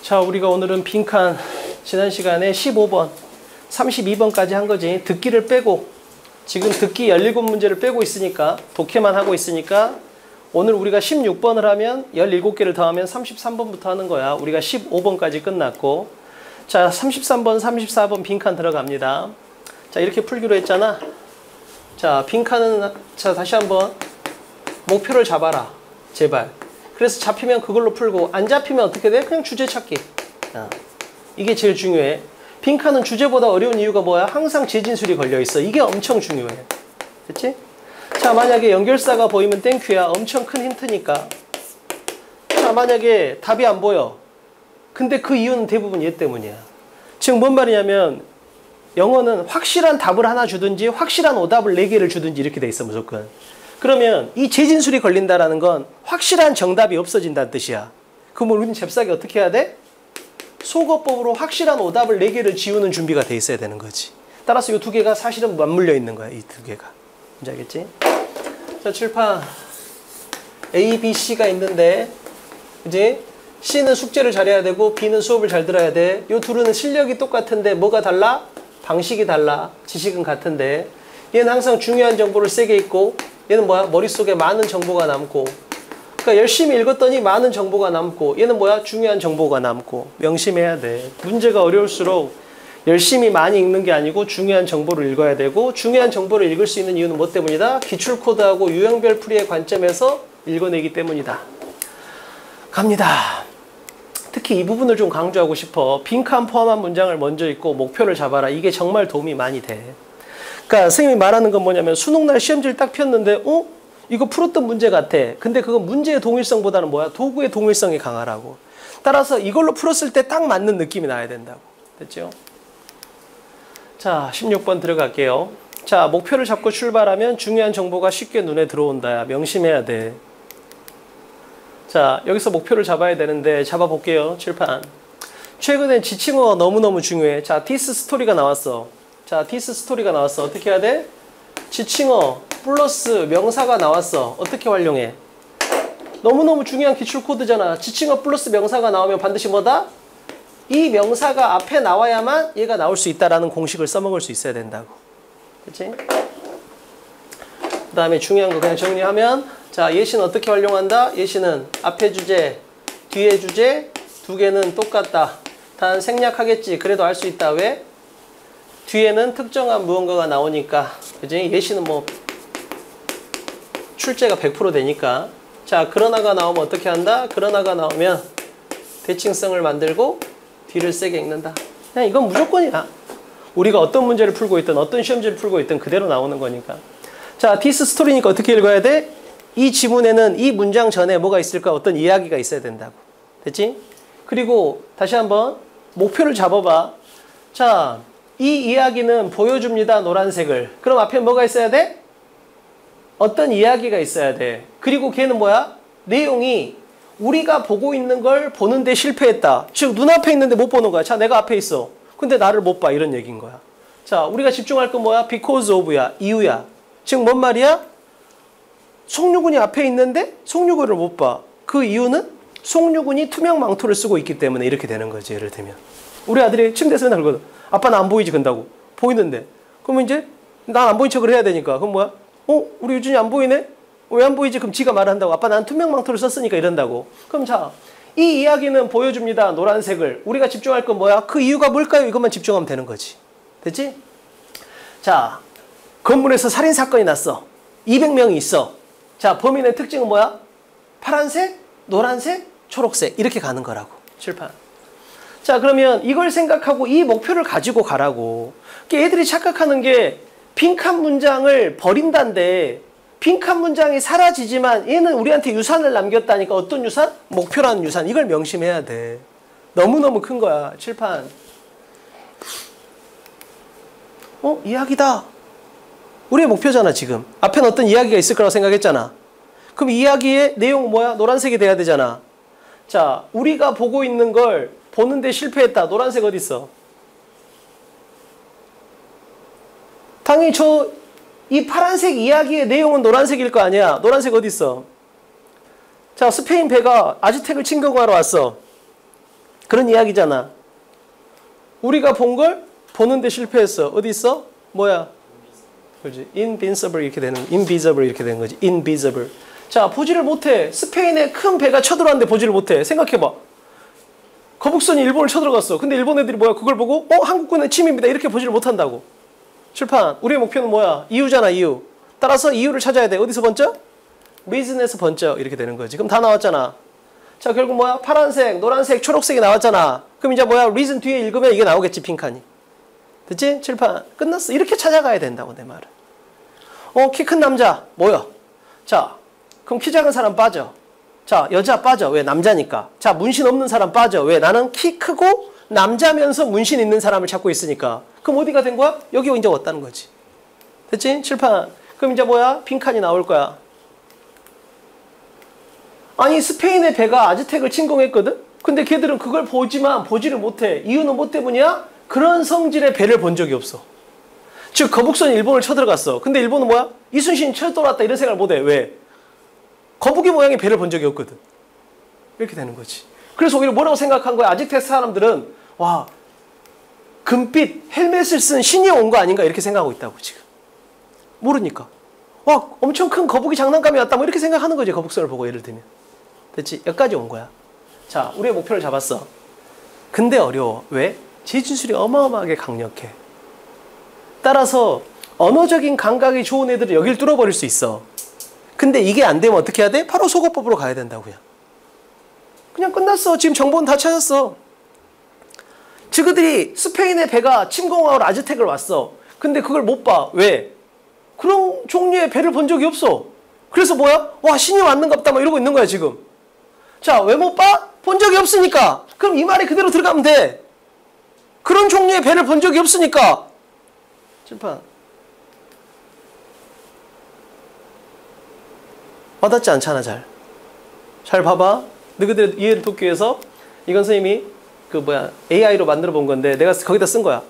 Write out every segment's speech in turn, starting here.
자, 우리가 오늘은 빈칸 지난 시간에 15번, 32번까지 한 거지. 듣기를 빼고 지금 듣기 17문제를 빼고 있으니까 독해만 하고 있으니까 오늘 우리가 16번을 하면 17개를 더하면 33번부터 하는 거야. 우리가 15번까지 끝났고 자, 33번, 34번 빈칸 들어갑니다. 자, 이렇게 풀기로 했잖아. 자, 빈칸은 자, 다시 한번 목표를 잡아라. 제발. 그래서 잡히면 그걸로 풀고 안 잡히면 어떻게 돼? 그냥 주제 찾기. 이게 제일 중요해. 빈칸은 주제보다 어려운 이유가 뭐야? 항상 재진술이 걸려있어. 이게 엄청 중요해. 됐지? 자, 만약에 연결사가 보이면 땡큐야. 엄청 큰 힌트니까. 자, 만약에 답이 안 보여. 근데 그 이유는 대부분 얘 때문이야. 즉, 뭔 말이냐면 영어는 확실한 답을 하나 주든지 확실한 오답을 4개를 주든지 이렇게 돼 있어, 무조건. 그러면 이 재진술이 걸린다라는 건 확실한 정답이 없어진다는 뜻이야. 그럼 우리는 잽싸게 어떻게 해야 돼? 속어법으로 확실한 오답을 4개를 지우는 준비가 돼 있어야 되는 거지. 따라서 이 2개가 사실은 맞물려 있는 거야. 이 2개가. 뭔지 알겠지? 자, 칠판 A, B, C가 있는데 그지? C는 숙제를 잘해야 되고 B는 수업을 잘 들어야 돼. 이 둘은 실력이 똑같은데 뭐가 달라? 방식이 달라. 지식은 같은데 얘는 항상 중요한 정보를 세게 읽고 얘는 뭐야? 머릿속에 많은 정보가 남고. 그러니까 열심히 읽었더니 많은 정보가 남고 얘는 뭐야? 중요한 정보가 남고. 명심해야 돼. 문제가 어려울수록 열심히 많이 읽는 게 아니고 중요한 정보를 읽어야 되고 중요한 정보를 읽을 수 있는 이유는 뭐 때문이다? 기출코드하고 유형별 풀이의 관점에서 읽어내기 때문이다. 갑니다. 특히 이 부분을 좀 강조하고 싶어. 빈칸 포함한 문장을 먼저 읽고 목표를 잡아라. 이게 정말 도움이 많이 돼. 그러니까 선생님이 말하는 건 뭐냐면 수능날 시험지를 딱 폈는데 이거 풀었던 문제 같아. 근데 그건 문제의 동일성보다는 뭐야? 도구의 동일성이 강하라고. 따라서 이걸로 풀었을 때 딱 맞는 느낌이 나야 된다고. 됐죠? 자, 16번 들어갈게요. 자, 목표를 잡고 출발하면 중요한 정보가 쉽게 눈에 들어온다. 명심해야 돼. 자, 여기서 목표를 잡아야 되는데 잡아볼게요. 칠판. 최근엔 지칭어가 너무너무 중요해. 자, 디스 스토리가 나왔어. 자, 디스 스토리가 나왔어. 어떻게 해야 돼? 지칭어 플러스 명사가 나왔어. 어떻게 활용해? 너무너무 중요한 기출코드잖아. 지칭어 플러스 명사가 나오면 반드시 뭐다? 이 명사가 앞에 나와야만 얘가 나올 수 있다라는 공식을 써먹을 수 있어야 된다고. 그치? 그 다음에 중요한 거 그냥 정리하면 자, 예시는 어떻게 활용한다? 예시는 앞에 주제, 뒤에 주제 2개는 똑같다. 단 생략하겠지. 그래도 알 수 있다. 왜? 뒤에는 특정한 무언가가 나오니까. 그지? 예시는 뭐 출제가 100% 되니까. 자, 그러나가 나오면 어떻게 한다? 그러나가 나오면 대칭성을 만들고 뒤를 세게 읽는다. 그냥 이건 무조건이야. 우리가 어떤 문제를 풀고 있든 어떤 시험지를 풀고 있든 그대로 나오는 거니까. 자, 디스 스토리니까 어떻게 읽어야 돼? 이 지문에는 이 문장 전에 뭐가 있을까? 어떤 이야기가 있어야 된다고. 됐지? 그리고 다시 한번 목표를 잡아봐. 자, 이 이야기는 보여줍니다. 노란색을. 그럼 앞에 뭐가 있어야 돼? 어떤 이야기가 있어야 돼. 그리고 걔는 뭐야? 내용이 우리가 보고 있는 걸 보는데 실패했다. 즉 눈앞에 있는데 못 보는 거야. 자, 내가 앞에 있어. 근데 나를 못 봐. 이런 얘기인 거야. 자, 우리가 집중할 건 뭐야? because of야. 이유야. 즉 뭔 말이야? 송유군이 앞에 있는데 송유군을 못 봐. 그 이유는 송유군이 투명 망토를 쓰고 있기 때문에 이렇게 되는 거지. 예를 들면 우리 아들이 침대에서 맨날 그러거든. 아빠 나 안 보이지? 근다고. 보이는데. 그러면 이제 난 안 보인 척을 해야 되니까. 그럼 뭐야? 우리 유준이 안 보이네? 왜 안 보이지? 그럼 지가 말한다고. 아빠 난 투명 망토를 썼으니까 이런다고. 그럼 자, 이 이야기는 보여줍니다. 노란색을. 우리가 집중할 건 뭐야? 그 이유가 뭘까요? 이것만 집중하면 되는 거지. 됐지? 자, 건물에서 살인사건이 났어. 200명이 있어. 자, 범인의 특징은 뭐야? 파란색, 노란색, 초록색 이렇게 가는 거라고. 칠판. 자, 그러면 이걸 생각하고 이 목표를 가지고 가라고. 그러니까 애들이 착각하는 게 빈칸 문장을 버린다는데 빈칸 문장이 사라지지만 얘는 우리한테 유산을 남겼다니까. 어떤 유산? 목표라는 유산. 이걸 명심해야 돼. 너무너무 큰 거야. 칠판. 이야기다. 우리의 목표잖아 지금. 앞에는 어떤 이야기가 있을 거라고 생각했잖아. 그럼 이야기의 내용은 뭐야? 노란색이 돼야 되잖아. 자, 우리가 보고 있는 걸 보는데 실패했다. 노란색 어디 있어? 당연히 이 파란색 이야기의 내용은 노란색일 거 아니야. 노란색 어디 있어? 자, 스페인 배가 아즈텍을 침공하러 왔어. 그런 이야기잖아. 우리가 본 걸 보는데 실패했어. 어디 있어? 뭐야? 그렇지. invincible 이렇게 되는, invisible 이렇게 되는 거지. invisible. 자, 보지를 못해. 스페인의 큰 배가 쳐들어왔는데 보지를 못해. 생각해봐. 거북선이 일본을 쳐들어갔어. 근데 일본 애들이 뭐야? 그걸 보고 한국군의 침입니다. 이렇게 보지를 못한다고. 출판. 우리의 목표는 뭐야? 이유잖아, 이유. 따라서 이유를 찾아야 돼. 어디서 번쩍? reason에서 번쩍 이렇게 되는 거지. 그럼 다 나왔잖아. 자, 결국 뭐야? 파란색, 노란색, 초록색이 나왔잖아. 그럼 이제 뭐야? reason 뒤에 읽으면 이게 나오겠지, 빈칸이. 됐지? 칠판. 끝났어. 이렇게 찾아가야 된다고, 내 말은. 키 큰 남자. 뭐야? 자, 그럼 키 작은 사람 빠져. 자, 여자 빠져. 왜? 남자니까. 자, 문신 없는 사람 빠져. 왜? 나는 키 크고 남자면서 문신 있는 사람을 찾고 있으니까. 그럼 어디가 된 거야? 여기 이제 왔다는 거지. 됐지? 칠판. 그럼 이제 뭐야? 빈칸이 나올 거야. 아니, 스페인의 배가 아즈텍을 침공했거든? 근데 걔들은 그걸 보지만 보지를 못해. 이유는 뭐 때문이야? 그런 성질의 배를 본 적이 없어. 즉, 거북선이 일본을 쳐들어갔어. 근데 일본은 뭐야? 이순신이 쳐들어왔다 이런 생각을 못해. 왜? 거북이 모양의 배를 본 적이 없거든. 이렇게 되는 거지. 그래서 오히려 뭐라고 생각한 거야? 아즈텍 사람들은 와, 금빛 헬멧을 쓴 신이 온 거 아닌가 이렇게 생각하고 있다고 지금. 모르니까. 와, 엄청 큰 거북이 장난감이 왔다 뭐 이렇게 생각하는 거지. 거북선을 보고 예를 들면. 됐지? 여기까지 온 거야. 자, 우리의 목표를 잡았어. 근데 어려워. 왜? 지진술이 어마어마하게 강력해. 따라서 언어적인 감각이 좋은 애들은 여길 뚫어버릴 수 있어. 근데 이게 안 되면 어떻게 해야 돼? 바로 속어법으로 가야 된다고요. 그냥 끝났어. 지금 정보는 다 찾았어. 저그들이 스페인의 배가 침공하러 아즈텍을 왔어. 근데 그걸 못 봐. 왜? 그런 종류의 배를 본 적이 없어. 그래서 뭐야? 와, 신이 왔는가 보다 막 이러고 있는 거야 지금. 자, 왜 못 봐? 본 적이 없으니까. 그럼 이 말이 그대로 들어가면 돼. 그런 종류의 배를 본 적이 없으니까. 칠판. 와닿지 않잖아, 잘. 잘 봐봐. 너희들 이해를 돕기 위해서 이건 선생님이 AI로 만들어 본 건데 내가 거기다 쓴 거야.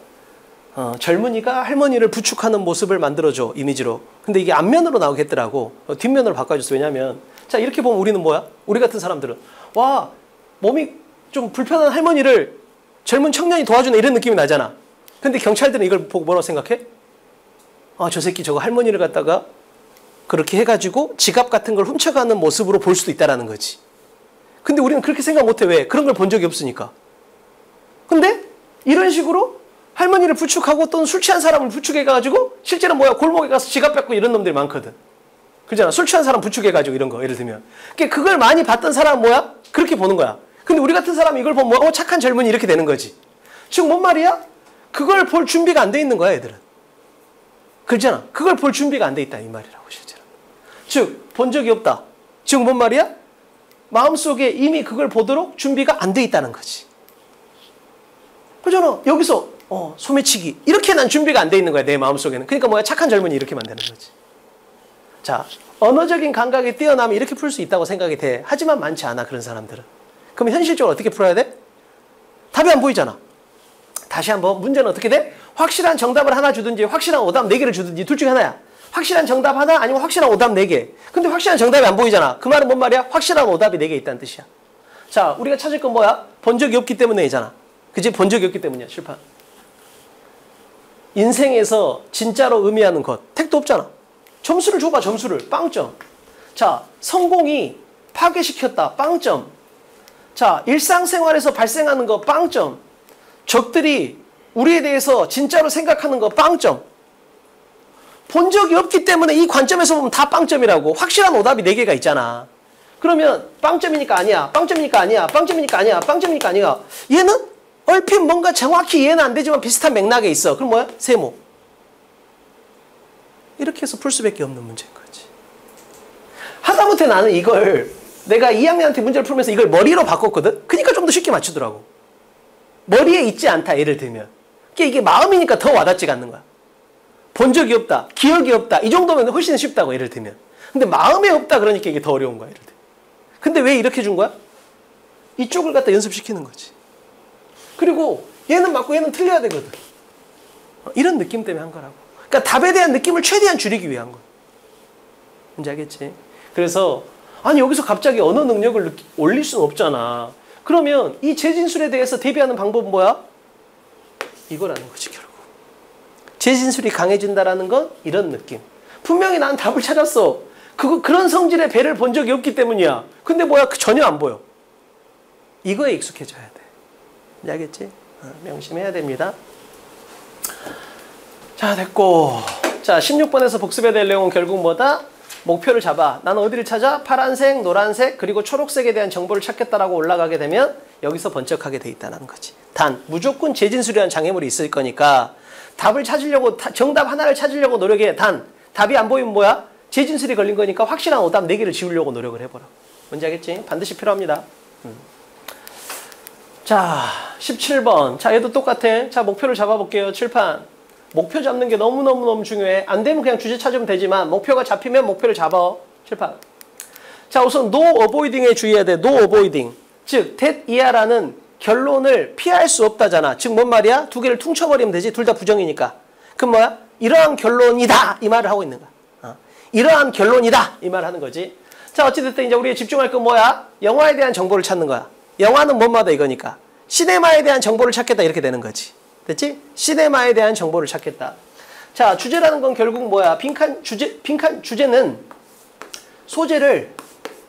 젊은이가 할머니를 부축하는 모습을 만들어줘, 이미지로. 근데 이게 앞면으로 나오겠더라고. 뒷면으로 바꿔줬어. 왜냐면 자, 이렇게 보면 우리는 뭐야? 우리 같은 사람들은 와, 몸이 좀 불편한 할머니를 젊은 청년이 도와주는 이런 느낌이 나잖아. 근데 경찰들은 이걸 보고 뭐라고 생각해? 아, 저 새끼 저거 할머니를 갖다가 그렇게 해가지고 지갑 같은 걸 훔쳐가는 모습으로 볼 수도 있다라는 거지. 근데 우리는 그렇게 생각 못해. 왜? 그런 걸 본 적이 없으니까. 근데 이런 식으로 할머니를 부축하고 또는 술 취한 사람을 부축해가지고 실제로 뭐야? 골목에 가서 지갑 뺏고 이런 놈들이 많거든. 그잖아. 술 취한 사람 부축해가지고 이런 거 예를 들면. 그걸 많이 봤던 사람은 뭐야? 그렇게 보는 거야. 근데 우리 같은 사람이 이걸 보면 뭐, 착한 젊은이 이렇게 되는 거지. 즉 뭔 말이야? 그걸 볼 준비가 안 돼 있는 거야, 애들은. 그렇잖아. 그걸 볼 준비가 안 돼 있다 이 말이라고 실제로. 즉 본 적이 없다. 즉 뭔 말이야? 마음속에 이미 그걸 보도록 준비가 안 돼 있다는 거지. 그렇잖아. 여기서 소매치기 이렇게 난 준비가 안 돼 있는 거야, 내 마음속에는. 그러니까 뭐야? 착한 젊은이 이렇게 만드는 거지. 자, 언어적인 감각이 뛰어나면 이렇게 풀 수 있다고 생각이 돼. 하지만 많지 않아, 그런 사람들은. 그럼 현실적으로 어떻게 풀어야 돼? 답이 안 보이잖아. 다시 한번 문제는 어떻게 돼? 확실한 정답을 하나 주든지 확실한 오답 4개를 주든지 둘 중에 하나야. 확실한 정답 하나 아니면 확실한 오답 4개. 근데 확실한 정답이 안 보이잖아. 그 말은 뭔 말이야? 확실한 오답이 4개 있다는 뜻이야. 자, 우리가 찾을 건 뭐야? 본 적이 없기 때문에이잖아. 그치? 본 적이 없기 때문이야. 실판. 인생에서 진짜로 의미하는 것. 택도 없잖아. 점수를 줘봐. 점수를. 빵점. 자, 성공이 파괴시켰다. 빵점. 자, 일상생활에서 발생하는 거 빵점. 적들이 우리에 대해서 진짜로 생각하는 거 빵점. 본 적이 없기 때문에 이 관점에서 보면 다 빵점이라고. 확실한 오답이 4개가 있잖아. 그러면 빵점이니까 아니야. 빵점이니까 아니야. 빵점이니까 아니야. 빵점이니까 아니야. 얘는 얼핏 뭔가 정확히 이해는 안 되지만 비슷한 맥락에 있어. 그럼 뭐야? 세모. 이렇게 해서 풀 수밖에 없는 문제인 거지. 하다못해 나는 이걸 내가 2학년한테 문제를 풀면서 이걸 머리로 바꿨거든? 그러니까 좀 더 쉽게 맞추더라고. 머리에 있지 않다, 예를 들면. 이게 마음이니까 더 와닿지가 않는 거야. 본 적이 없다, 기억이 없다, 이 정도면 훨씬 쉽다고, 예를 들면. 근데 마음에 없다 그러니까 이게 더 어려운 거야, 예를 들면. 근데 왜 이렇게 준 거야? 이쪽을 갖다 연습시키는 거지. 그리고 얘는 맞고 얘는 틀려야 되거든. 이런 느낌 때문에 한 거라고. 그러니까 답에 대한 느낌을 최대한 줄이기 위한 거야. 뭔지 알겠지? 그래서 아니 여기서 갑자기 언어 능력을 올릴 수는 없잖아. 그러면 이 재진술에 대해서 대비하는 방법은 뭐야? 이거라는 거지 결국. 재진술이 강해진다라는 건 이런 느낌. 분명히 난 답을 찾았어. 그런 성질의 배를 본 적이 없기 때문이야. 근데 뭐야? 전혀 안 보여. 이거에 익숙해져야 돼. 알겠지? 명심해야 됩니다. 자, 됐고. 자, 16번에서 복습해야 될 내용은 결국 뭐다? 목표를 잡아. 나는 어디를 찾아? 파란색, 노란색, 그리고 초록색에 대한 정보를 찾겠다라고 올라가게 되면 여기서 번쩍하게 돼 있다는 거지. 단, 무조건 재진술이라는 장애물이 있을 거니까 답을 찾으려고, 정답 하나를 찾으려고 노력해. 단, 답이 안 보이면 뭐야? 재진술이 걸린 거니까 확실한 오답 4개를 지우려고 노력을 해보라. 뭔지 알겠지? 반드시 필요합니다. 자, 17번. 자, 얘도 똑같아. 자, 목표를 잡아볼게요. 칠판. 목표 잡는 게 너무너무 중요해. 안 되면 그냥 주제 찾으면 되지만 목표가 잡히면 목표를 잡아. 칠판. 자, 우선 no avoiding에 주의해야 돼. no avoiding. 즉, that 이하라는 결론을 피할 수 없다잖아. 즉, 뭔 말이야? 두 개를 퉁쳐버리면 되지. 둘 다 부정이니까. 그럼 뭐야? 이러한 결론이다. 이 말을 하고 있는 거야. 이러한 결론이다. 이 말을 하는 거지. 자, 어찌됐든 이제 우리가 집중할 건 뭐야? 영화에 대한 정보를 찾는 거야. 영화는 뭔마다 이거니까. 시네마에 대한 정보를 찾겠다. 이렇게 되는 거지. 됐지? 시네마에 대한 정보를 찾겠다. 자, 주제라는 건 결국 뭐야? 빈칸 주제는 소재를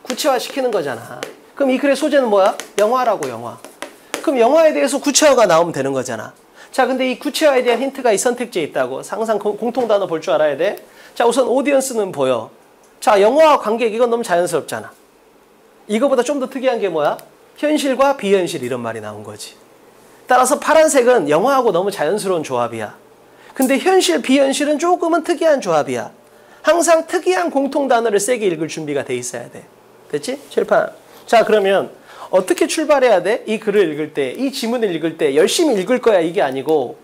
구체화시키는 거잖아. 그럼 이 글의 소재는 뭐야? 영화라고, 영화. 그럼 영화에 대해서 구체화가 나오면 되는 거잖아. 자, 근데 이 구체화에 대한 힌트가 이 선택지에 있다고. 항상 공통단어 볼 줄 알아야 돼. 자, 우선 오디언스는 보여. 자, 영화와 관객, 이건 너무 자연스럽잖아. 이거보다 좀 더 특이한 게 뭐야? 현실과 비현실 이런 말이 나온 거지. 따라서 파란색은 영화하고 너무 자연스러운 조합이야. 근데 현실, 비현실은 조금은 특이한 조합이야. 항상 특이한 공통단어를 세게 읽을 준비가 돼 있어야 돼. 됐지? 칠판. 자, 그러면 어떻게 출발해야 돼? 이 글을 읽을 때, 이 지문을 읽을 때 열심히 읽을 거야 이게 아니고,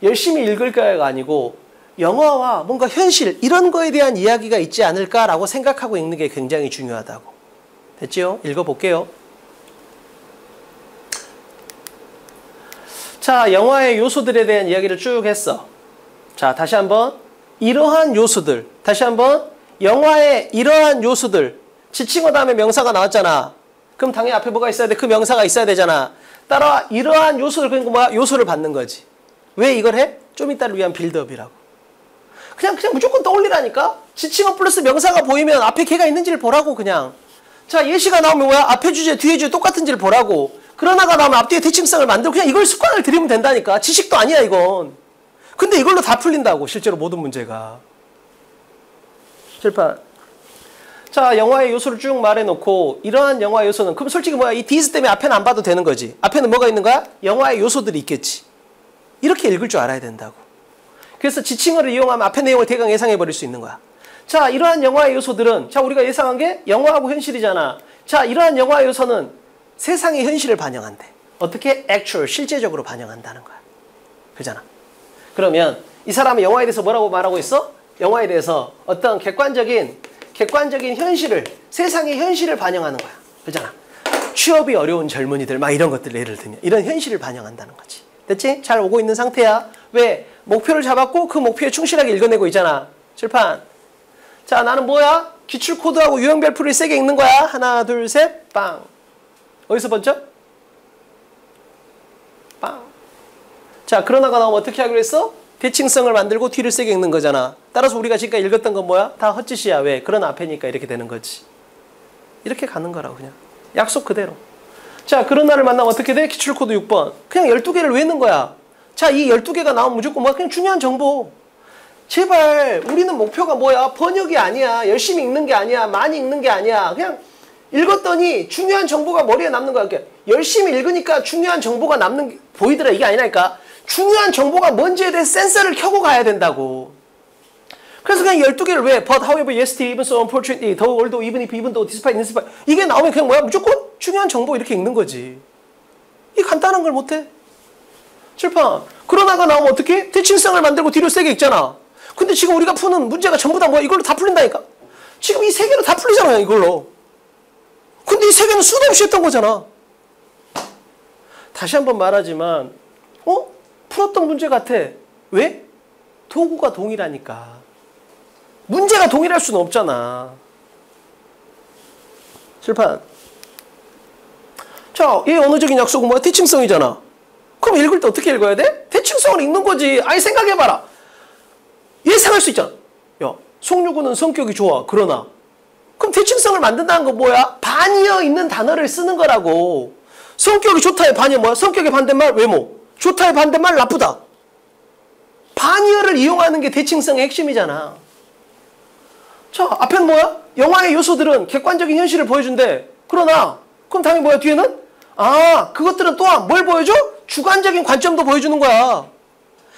열심히 읽을 거야가 아니고 영화와 뭔가 현실 이런 거에 대한 이야기가 있지 않을까라고 생각하고 읽는 게 굉장히 중요하다고. 됐지요? 읽어볼게요. 자, 영화의 요소들에 대한 이야기를 쭉 했어. 자, 다시 한번 이러한 요소들. 다시 한번 영화의 이러한 요소들. 지칭어 다음에 명사가 나왔잖아. 그럼 당연히 앞에 뭐가 있어야 돼? 그 명사가 있어야 되잖아. 따라와 이러한 요소들. 그러니까 뭐야? 요소를 받는 거지. 왜 이걸 해? 좀 이따를 위한 빌드업이라고. 그냥 무조건 떠올리라니까? 지칭어 플러스 명사가 보이면 앞에 걔가 있는지를 보라고 그냥. 자, 예시가 나오면 뭐야? 앞에 주제, 뒤에 주제 똑같은지를 보라고. 그러나가 나오면 앞뒤에 대칭성을 만들고 그냥 이걸 습관을 들이면 된다니까. 지식도 아니야 이건. 근데 이걸로 다 풀린다고 실제로 모든 문제가. 칠판. 자, 영화의 요소를 쭉 말해놓고 이러한 영화의 요소는 그럼 솔직히 뭐야? 이 디스 때문에 앞에는 안 봐도 되는 거지. 앞에는 뭐가 있는 거야? 영화의 요소들이 있겠지. 이렇게 읽을 줄 알아야 된다고. 그래서 지칭어를 이용하면 앞에 내용을 대강 예상해 버릴 수 있는 거야. 자, 이러한 영화의 요소들은 자, 우리가 예상한 게 영화하고 현실이잖아. 자, 이러한 영화의 요소는 세상의 현실을 반영한대. 어떻게? actual, 실제적으로 반영한다는 거야. 그잖아. 그러면 이 사람은 영화에 대해서 뭐라고 말하고 있어? 영화에 대해서 어떤 객관적인 현실을, 세상의 현실을 반영하는 거야. 그잖아. 취업이 어려운 젊은이들, 막 이런 것들 예를 들면 이런 현실을 반영한다는 거지. 됐지? 잘 오고 있는 상태야. 왜? 목표를 잡았고 그 목표에 충실하게 읽어내고 있잖아. 칠판. 자, 나는 뭐야? 기출코드하고 유형별표를 세게 읽는 거야. 하나, 둘, 셋, 빵. 어디서 번쩍? 빵. 자, 그러나가 나오면 어떻게 하기로 했어? 대칭성을 만들고 뒤를 세게 읽는 거잖아. 따라서 우리가 지금까지 읽었던 건 뭐야? 다 헛짓이야. 왜? 그런 앞에니까 이렇게 되는 거지. 이렇게 가는 거라고 그냥. 약속 그대로. 자, 그러나를 만나면 어떻게 돼? 기출코드 6번. 그냥 12개를 외우는 거야. 자, 이 12개가 나오면 무조건 뭐야? 그냥 중요한 정보. 제발 우리는 목표가 뭐야? 번역이 아니야. 열심히 읽는 게 아니야. 많이 읽는 게 아니야. 그냥 읽었더니 중요한 정보가 머리에 남는 거야. 그러니까 열심히 읽으니까 중요한 정보가 남는 게 보이더라. 이게 아니라니까. 중요한 정보가 뭔지에 대해 센서를 켜고 가야 된다고. 그래서 그냥 12개를 왜? But however, yesterday, even so unfortunately, though, although, even if, even though, despite, despite. 이게 나오면 그냥 뭐야? 무조건 중요한 정보 이렇게 읽는 거지. 이 간단한 걸 못해? 칠판. 그러나가 나오면 어떻게? 대칭성을 만들고 뒤로 세게 읽잖아. 근데 지금 우리가 푸는 문제가 전부 다 뭐야? 이걸로 다 풀린다니까? 지금 이 세 개로 다 풀리잖아요, 이걸로. 근데 이 세 개는 수도 없이 했던 거잖아. 다시 한번 말하지만, 풀었던 문제 같아. 왜? 도구가 동일하니까. 문제가 동일할 수는 없잖아. 칠판. 자, 자, 얘 언어적인 약속은 뭐야? 대칭성이잖아. 그럼 읽을 때 어떻게 읽어야 돼? 대칭성을 읽는 거지. 아니, 생각해봐라. 예상할 수 있잖아. 야, 송유구는 성격이 좋아. 그러나. 그럼 대칭성을 만든다는 건 뭐야? 반이어 있는 단어를 쓰는 거라고. 성격이 좋다의 반이어 뭐야? 성격의 반대말 외모. 좋다의 반대말 나쁘다. 반이어를 이용하는 게 대칭성의 핵심이잖아. 자, 앞에는 뭐야? 영화의 요소들은 객관적인 현실을 보여준대. 그러나 그럼 당연히 뭐야? 뒤에는? 아, 그것들은 또한 뭘 보여줘? 주관적인 관점도 보여주는 거야.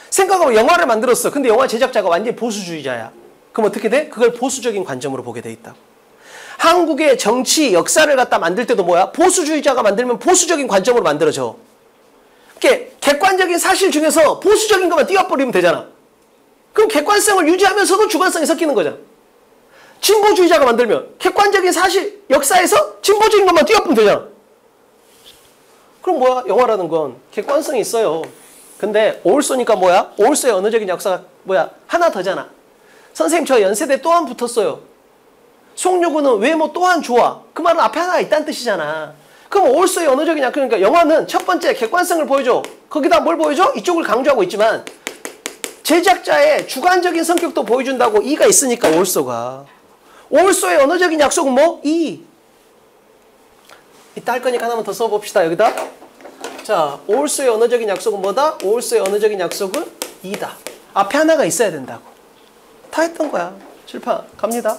생각하고 영화를 만들었어. 근데 영화 제작자가 완전히 보수주의자야. 그럼 어떻게 돼? 그걸 보수적인 관점으로 보게 돼 있다. 한국의 정치, 역사를 갖다 만들 때도 뭐야? 보수주의자가 만들면 보수적인 관점으로 만들어져. 그러니까 객관적인 사실 중에서 보수적인 것만 띄워버리면 되잖아. 그럼 객관성을 유지하면서도 주관성이 섞이는 거잖아. 진보주의자가 만들면 객관적인 사실, 역사에서 진보적인 것만 띄워보면 되잖아. 그럼 뭐야? 영화라는 건 객관성이 있어요. 근데 오울소니까 뭐야? 오울소의 언어적인 역사가 뭐야? 하나 더잖아. 선생님, 저 연세대 또한 붙었어요. 송유구는 외모 또한 좋아. 그 말은 앞에 하나가 있다는 뜻이잖아. 그럼 오울소의 언어적인 약속, 그러니까 영화는 첫 번째 객관성을 보여줘. 거기다 뭘 보여줘? 이쪽을 강조하고 있지만 제작자의 주관적인 성격도 보여준다고 이가 있으니까 오울소가. 오울소의 언어적인 약속은 뭐? 이따 할 거니까 하나만 더 써봅시다. 여기다. 자, 오울소의 언어적인 약속은 뭐다? 오울소의 언어적인 약속은 이다. 앞에 하나가 있어야 된다고. 다 했던 거야. 칠판 갑니다.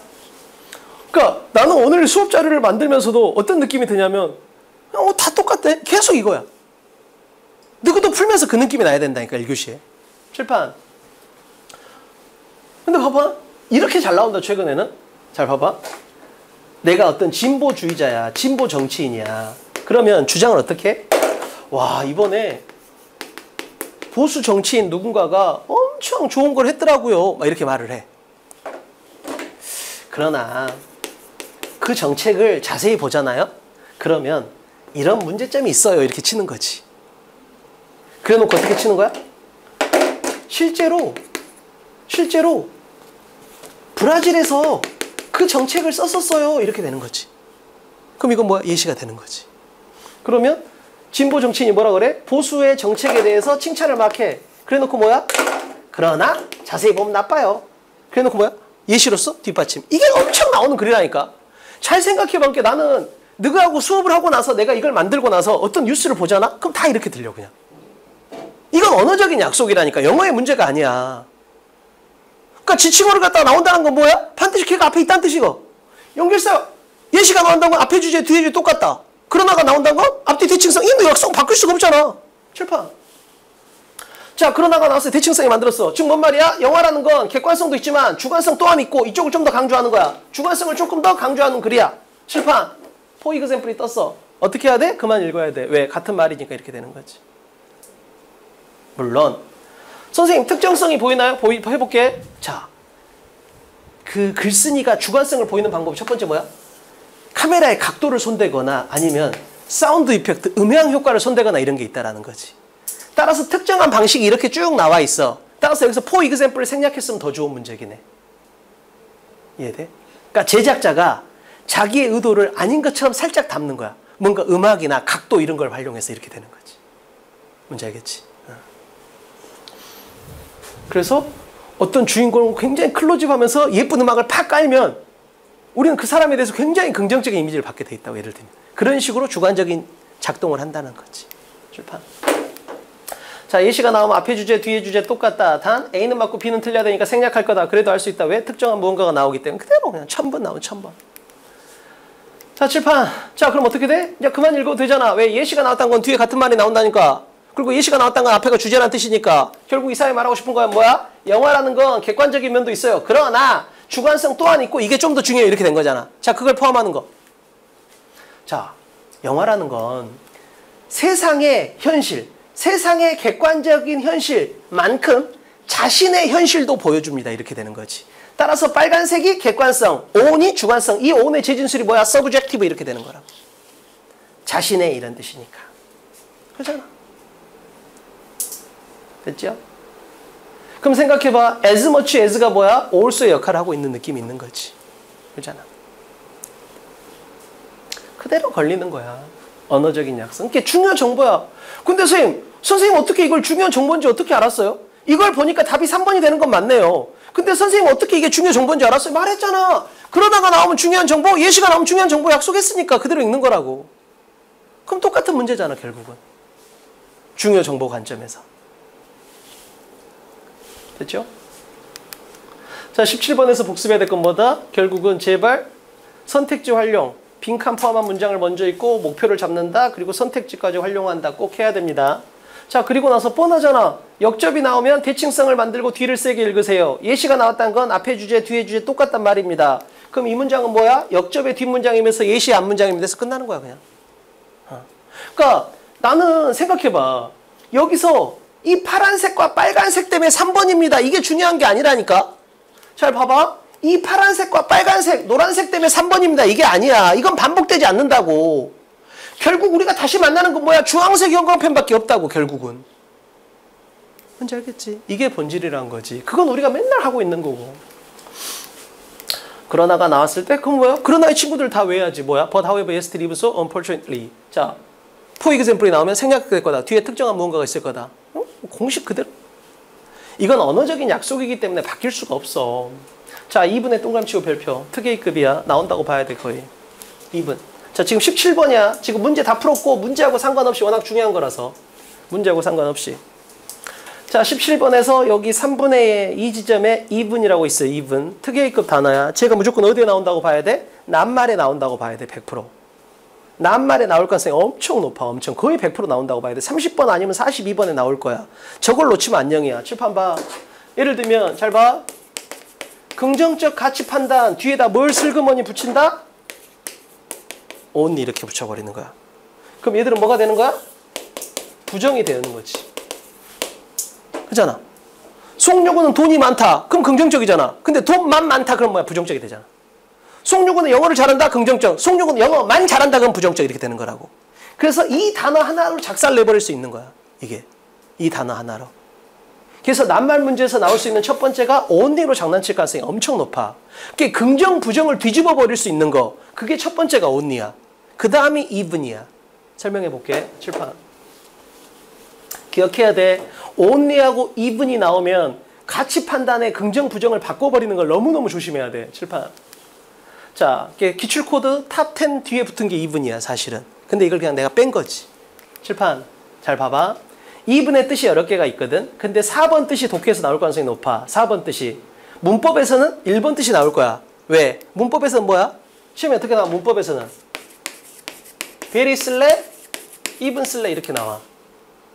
그러니까 나는 오늘 수업 자료를 만들면서도 어떤 느낌이 드냐면 다 똑같대. 계속 이거야. 누구도 풀면서 그 느낌이 나야 된다니까 1교시에. 칠판. 근데 봐봐. 이렇게 잘 나온다 최근에는. 잘 봐봐. 내가 어떤 진보주의자야. 진보 정치인이야. 그러면 주장을 어떻게 해? 와, 이번에 보수 정치인 누군가가 엄청 좋은 걸 했더라고요. 막 이렇게 말을 해. 그러나 그 정책을 자세히 보잖아요. 그러면 이런 문제점이 있어요. 이렇게 치는 거지. 그래 놓고 어떻게 치는 거야? 실제로 브라질에서 그 정책을 썼었어요. 이렇게 되는 거지. 그럼 이건 뭐야? 예시가 되는 거지. 그러면 진보 정치인이 뭐라 그래? 보수의 정책에 대해서 칭찬을 막 해. 그래 놓고 뭐야? 그러나 자세히 보면 나빠요. 그래 놓고 뭐야? 예시로서 뒷받침. 이게 엄청 나오는 글이라니까. 잘 생각해봐. 나는 너하고 수업을 하고 나서 내가 이걸 만들고 나서 어떤 뉴스를 보잖아? 그럼 다 이렇게 들려 그냥. 이건 언어적인 약속이라니까. 영어의 문제가 아니야. 그러니까 지칭어를 갖다가 나온다는 건 뭐야? 반드시 걔가 앞에 있다는 뜻이고. 연결사 예시가 나온다는 건 앞에 주제 뒤에 주제 똑같다. 그러나가 나온다는 건 앞뒤 대칭성. 이거 약속 바꿀 수가 없잖아. 칠판. 자, 그러나가 나왔어요. 대칭성이 만들었어. 즉 뭔 말이야? 영화라는 건 객관성도 있지만 주관성 또한 있고 이쪽을 좀 더 강조하는 거야. 주관성을 조금 더 강조하는 글이야. 칠판. 포 이그샘플이 떴어. 어떻게 해야 돼? 그만 읽어야 돼. 왜? 같은 말이니까 이렇게 되는 거지. 물론 선생님 특정성이 보이나요? 해볼게. 자, 그 글쓴이가 주관성을 보이는 방법이 첫 번째 뭐야? 카메라의 각도를 손대거나 아니면 사운드 이펙트, 음향 효과를 손대거나 이런 게 있다라는 거지. 따라서 특정한 방식이 이렇게 쭉 나와 있어. 따라서 여기서 포 이그샘플을 생략했으면 더 좋은 문제긴 해. 이해돼? 그러니까 제작자가 자기의 의도를 아닌 것처럼 살짝 담는 거야. 뭔가 음악이나 각도 이런 걸 활용해서 이렇게 되는 거지. 뭔지 알겠지? 그래서 어떤 주인공은 굉장히 클로즈업하면서 예쁜 음악을 팍 깔면 우리는 그 사람에 대해서 굉장히 긍정적인 이미지를 받게 돼 있다고. 예를 들면 그런 식으로 주관적인 작동을 한다는 거지. 출판. 자, 예시가 나오면 앞에 주제 뒤에 주제 똑같다. 단 A는 맞고 B는 틀려야 되니까 생략할 거다. 그래도 알 수 있다. 왜? 특정한 무언가가 나오기 때문에. 그대로 그냥 1000번 나오면 1000번. 자, 칠판. 자, 그럼 어떻게 돼? 이제 그만 읽어도 되잖아. 왜? 예시가 나왔다는 건 뒤에 같은 말이 나온다니까. 그리고 예시가 나왔다는 건 앞에가 주제라는 뜻이니까. 결국 이 사람이 말하고 싶은 건 뭐야? 영화라는 건 객관적인 면도 있어요. 그러나 주관성 또한 있고 이게 좀 더 중요해. 이렇게 된 거잖아. 자, 그걸 포함하는 거. 자, 영화라는 건 세상의 현실, 세상의 객관적인 현실만큼 자신의 현실도 보여줍니다. 이렇게 되는 거지. 따라서 빨간색이 객관성, 오온이 주관성. 이 오온의 재진술이 뭐야? 서브젝티브 이렇게 되는 거라고. 자신의 이런 뜻이니까. 그렇잖아. 됐죠? 그럼 생각해봐. as much as가 뭐야? also의 역할을 하고 있는 느낌이 있는 거지. 그렇잖아. 그대로 걸리는 거야. 언어적인 약성. 그게 중요한 정보야. 근데 선생님 어떻게 이걸 중요한 정보인지 어떻게 알았어요? 이걸 보니까 답이 3번이 되는 건 맞네요. 근데 선생님 어떻게 이게 중요한 정보인지 알았어요? 말했잖아. 그러다가 나오면 중요한 정보, 예시가 나오면 중요한 정보 약속했으니까 그대로 읽는 거라고. 그럼 똑같은 문제잖아, 결국은. 중요 정보 관점에서. 됐죠? 자, 17번에서 복습해야 될 건 뭐다? 결국은 제발 선택지 활용, 빈칸 포함한 문장을 먼저 읽고 목표를 잡는다. 그리고 선택지까지 활용한다. 꼭 해야 됩니다. 자, 그리고 나서 뻔하잖아. 역접이 나오면 대칭성을 만들고 뒤를 세게 읽으세요. 예시가 나왔다는 건 앞에 주제, 뒤에 주제 똑같단 말입니다. 그럼 이 문장은 뭐야? 역접의 뒷문장이면서 예시의 앞문장이면 돼서 끝나는 거야, 그냥. 그러니까 나는 생각해봐. 여기서 이 파란색과 빨간색 때문에 3번입니다. 이게 중요한 게 아니라니까. 잘 봐봐. 이 파란색과 빨간색, 노란색 때문에 3번입니다. 이게 아니야. 이건 반복되지 않는다고. 결국 우리가 다시 만나는 건 뭐야? 주황색 형광펜밖에 없다고, 결국은. 뭔지 알겠지? 이게 본질이란 거지. 그건 우리가 맨날 하고 있는 거고. 그러나가 나왔을 때 그건 뭐야? 그러나의 친구들 다 외워야지. 뭐야? But however, yesterday so unfortunately. 자, for example이 나오면 생략될 거다. 뒤에 특정한 무언가가 있을 거다. 공식 그대로. 이건 언어적인 약속이기 때문에 바뀔 수가 없어. 자, 2분의 동그라미치고 별표. 특A급이야. 나온다고 봐야 돼, 거의. 2분. 자, 지금 17번이야. 지금 문제 다 풀었고 문제하고 상관없이 워낙 중요한 거라서. 문제하고 상관없이. 자, 17번에서 여기 3분의 2 지점에 2분이라고 있어요. 2분. 특A급 단어야. 제가 무조건 어디에 나온다고 봐야 돼? 낱말에 나온다고 봐야 돼. 100%. 낱말에 나올 가능성이 엄청 높아. 엄청. 거의 100% 나온다고 봐야 돼. 30번 아니면 42번에 나올 거야. 저걸 놓치면 안녕이야. 칠판 봐. 예를 들면 잘 봐. 긍정적 가치 판단 뒤에다 뭘 슬그머니 붙인다? only 이렇게 붙여버리는 거야. 그럼 얘들은 뭐가 되는 거야? 부정이 되는 거지. 그잖아. 송유구는 돈이 많다. 그럼 긍정적이잖아. 근데 돈만 많다. 그럼 뭐야? 부정적이 되잖아. 송유구는 영어를 잘한다. 긍정적. 송유구는 영어만 잘한다. 그럼 부정적. 이렇게 되는 거라고. 그래서 이 단어 하나로 작살 내버릴 수 있는 거야. 이게. 이 단어 하나로. 그래서 낱말 문제에서 나올 수 있는 첫 번째가 only로 장난칠 가능성이 엄청 높아. 그게 긍정, 부정을 뒤집어 버릴 수 있는 거. 그게 첫 번째가 only야. 그 다음이 even이야. 설명해 볼게. 칠판. 기억해야 돼. only하고 even이 나오면 가치 판단의 긍정, 부정을 바꿔버리는 걸 너무너무 조심해야 돼. 칠판. 자, 기출코드 탑 10 뒤에 붙은 게 even이야, 사실은. 근데 이걸 그냥 내가 뺀 거지. 칠판. 잘 봐봐. even의 뜻이 여러 개가 있거든. 근데 4번 뜻이 독해에서 나올 가능성이 높아. 4번 뜻이. 문법에서는 1번 뜻이 나올 거야. 왜? 문법에서는 뭐야? 시험에 어떻게 나와? 문법에서는 very 쓸래? even 쓸래? 이렇게 나와.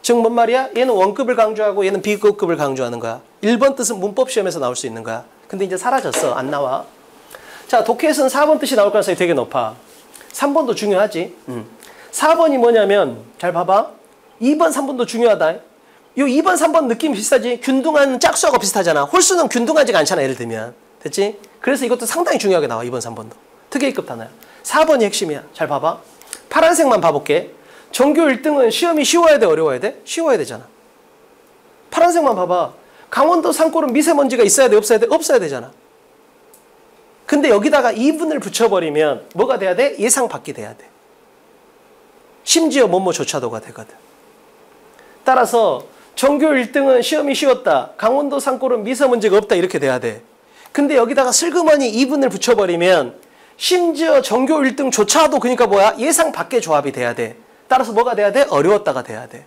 즉 뭔 말이야? 얘는 원급을 강조하고 얘는 비급급을 강조하는 거야. 1번 뜻은 문법 시험에서 나올 수 있는 거야. 근데 이제 사라졌어. 안 나와. 자, 독해에서는 4번 뜻이 나올 가능성이 되게 높아. 3번도 중요하지. 4번이 뭐냐면 잘 봐봐. 2번, 3번도 중요하다. 요 2번, 3번 느낌 비슷하지? 균등한 짝수하고 비슷하잖아. 홀수는 균등하지가 않잖아. 예를 들면. 됐지? 그래서 이것도 상당히 중요하게 나와. 2번, 3번도. 특A급 단어야. 4번이 핵심이야. 잘 봐봐. 파란색만 봐볼게. 전교 1등은 시험이 쉬워야 돼? 어려워야 돼? 쉬워야 되잖아. 파란색만 봐봐. 강원도 산골은 미세먼지가 있어야 돼? 없어야 돼? 없어야 되잖아. 근데 여기다가 even을 붙여버리면 뭐가 돼야 돼? 예상 밖이 돼야 돼. 심지어 뭐뭐조차도가 되거든. 따라서 전교 1등은 시험이 쉬웠다. 강원도 산골은 미세먼지가 없다. 이렇게 돼야 돼. 근데 여기다가 슬그머니 even을 붙여버리면 심지어 전교 1등조차도 그러니까 뭐야? 예상 밖의 조합이 돼야 돼. 따라서 뭐가 돼야 돼? 어려웠다가 돼야 돼.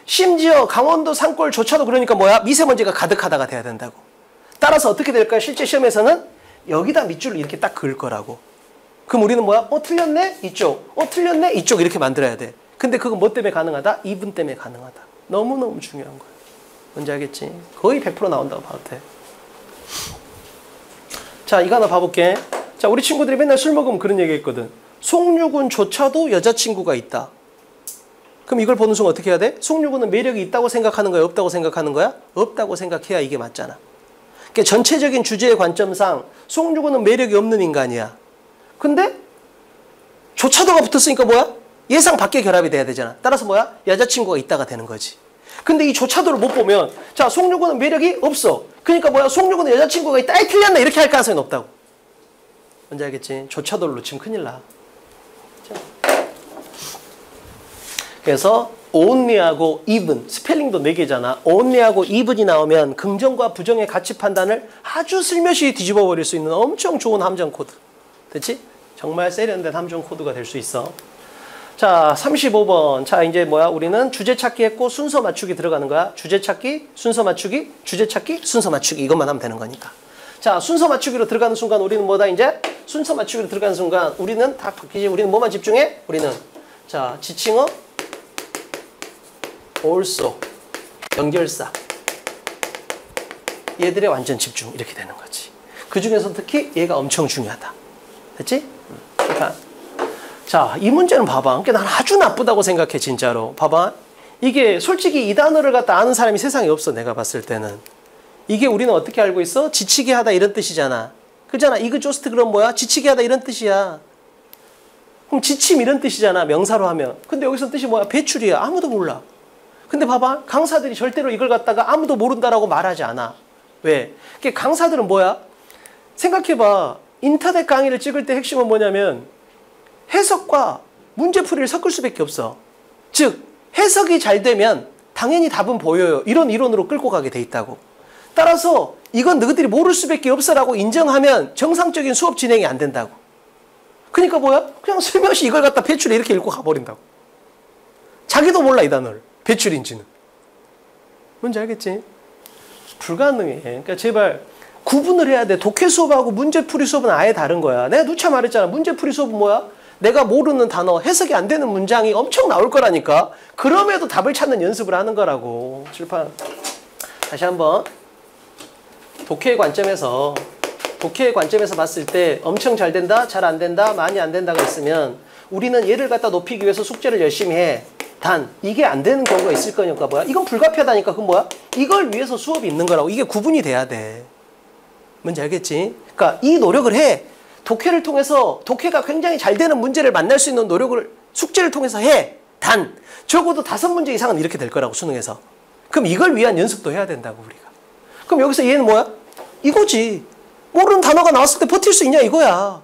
심지어 강원도 산골조차도 그러니까 뭐야? 미세먼지가 가득하다가 돼야 된다고. 따라서 어떻게 될까요? 실제 시험에서는 여기다 밑줄을 이렇게 딱 그을 거라고. 그럼 우리는 뭐야? 틀렸네? 이쪽. 틀렸네? 이쪽. 이렇게 만들어야 돼. 근데 그건 뭐 때문에 가능하다? even 때문에 가능하다. 너무너무 중요한 거야. 뭔지 알겠지? 거의 100% 나온다고 봐도 돼. 자, 이거 하나 봐볼게. 자, 우리 친구들이 맨날 술 먹으면 그런 얘기 했거든. 송유군조차도 여자친구가 있다. 그럼 이걸 보는 순간 어떻게 해야 돼? 송유군은 매력이 있다고 생각하는 거야? 없다고 생각하는 거야? 없다고 생각해야 이게 맞잖아. 그러니까 전체적인 주제의 관점상 송유군은 매력이 없는 인간이야. 근데 조차도가 붙었으니까 뭐야? 예상 밖의 결합이 돼야 되잖아. 따라서 뭐야? 여자친구가 있다가 되는 거지. 근데 이 조차도를 못 보면 자, 송유군은 매력이 없어. 그러니까 뭐야? 송유군은 여자친구가 있다. 아이, 틀렸네. 이렇게 할 가능성이 높다고. 뭔지 알겠지? 조차도를 놓치면 큰일 나. 그래서 only하고 even, 스펠링도 4개잖아. only하고 even이 나오면 긍정과 부정의 가치 판단을 아주 슬며시 뒤집어 버릴 수 있는 엄청 좋은 함정 코드. 됐지? 정말 세련된 함정 코드가 될 수 있어. 자, 35번. 자, 이제 뭐야? 우리는 주제 찾기 했고 순서 맞추기 들어가는 거야. 주제 찾기, 순서 맞추기, 주제 찾기, 순서 맞추기. 이것만 하면 되는 거니까. 자, 순서 맞추기로 들어가는 순간 우리는 뭐다 이제? 순서 맞추기로 들어가는 순간 우리는 다 바뀌지. 우리는 뭐만 집중해? 우리는 자, 지칭어, also, 연결사. 얘들의 완전 집중. 이렇게 되는 거지. 그 중에서 특히 얘가 엄청 중요하다. 됐지? 자, 이 문제는 봐봐. 그러니까 난 아주 나쁘다고 생각해, 진짜로. 봐봐. 이게 솔직히 이 단어를 갖다 아는 사람이 세상에 없어, 내가 봤을 때는. 이게 우리는 어떻게 알고 있어? 지치게 하다 이런 뜻이잖아. 그잖아. 이그조스트 그럼 뭐야? 지치게 하다 이런 뜻이야. 그럼 지침 이런 뜻이잖아, 명사로 하면. 근데 여기서 뜻이 뭐야? 배출이야. 아무도 몰라. 근데 봐봐. 강사들이 절대로 이걸 갖다가 아무도 모른다라고 말하지 않아. 왜? 강사들은 뭐야? 생각해봐. 인터넷 강의를 찍을 때 핵심은 뭐냐면 해석과 문제풀이를 섞을 수밖에 없어. 즉 해석이 잘 되면 당연히 답은 보여요. 이런 이론으로 끌고 가게 돼 있다고. 따라서 이건 너희들이 모를 수밖에 없어라고 인정하면 정상적인 수업 진행이 안 된다고. 그러니까 뭐야? 그냥 슬며시 이걸 갖다 배출해 이렇게 읽고 가버린다고. 자기도 몰라 이 단어를. 배출인지는. 뭔지 알겠지? 불가능해. 그러니까 제발 구분을 해야 돼. 독해 수업하고 문제풀이 수업은 아예 다른 거야. 내가 누차 말했잖아. 문제풀이 수업은 뭐야? 내가 모르는 단어, 해석이 안 되는 문장이 엄청 나올 거라니까. 그럼에도 답을 찾는 연습을 하는 거라고. 칠판. 다시 한번. 독해의 관점에서 봤을 때 엄청 잘 된다, 잘 안 된다, 많이 안 된다가 있으면 우리는 얘를 갖다 높이기 위해서 숙제를 열심히 해. 단 이게 안 되는 경우가 있을 거니까 뭐야? 이건 불가피하다니까. 그건 뭐야? 이걸 위해서 수업이 있는 거라고. 이게 구분이 돼야 돼. 뭔지 알겠지? 그러니까 이 노력을 해. 독해를 통해서 독해가 굉장히 잘 되는 문제를 만날 수 있는 노력을 숙제를 통해서 해. 단 적어도 5문제 이상은 이렇게 될 거라고 수능에서. 그럼 이걸 위한 연습도 해야 된다고 우리가. 그럼 여기서 얘는 뭐야? 이거지. 모르는 단어가 나왔을 때 버틸 수 있냐 이거야.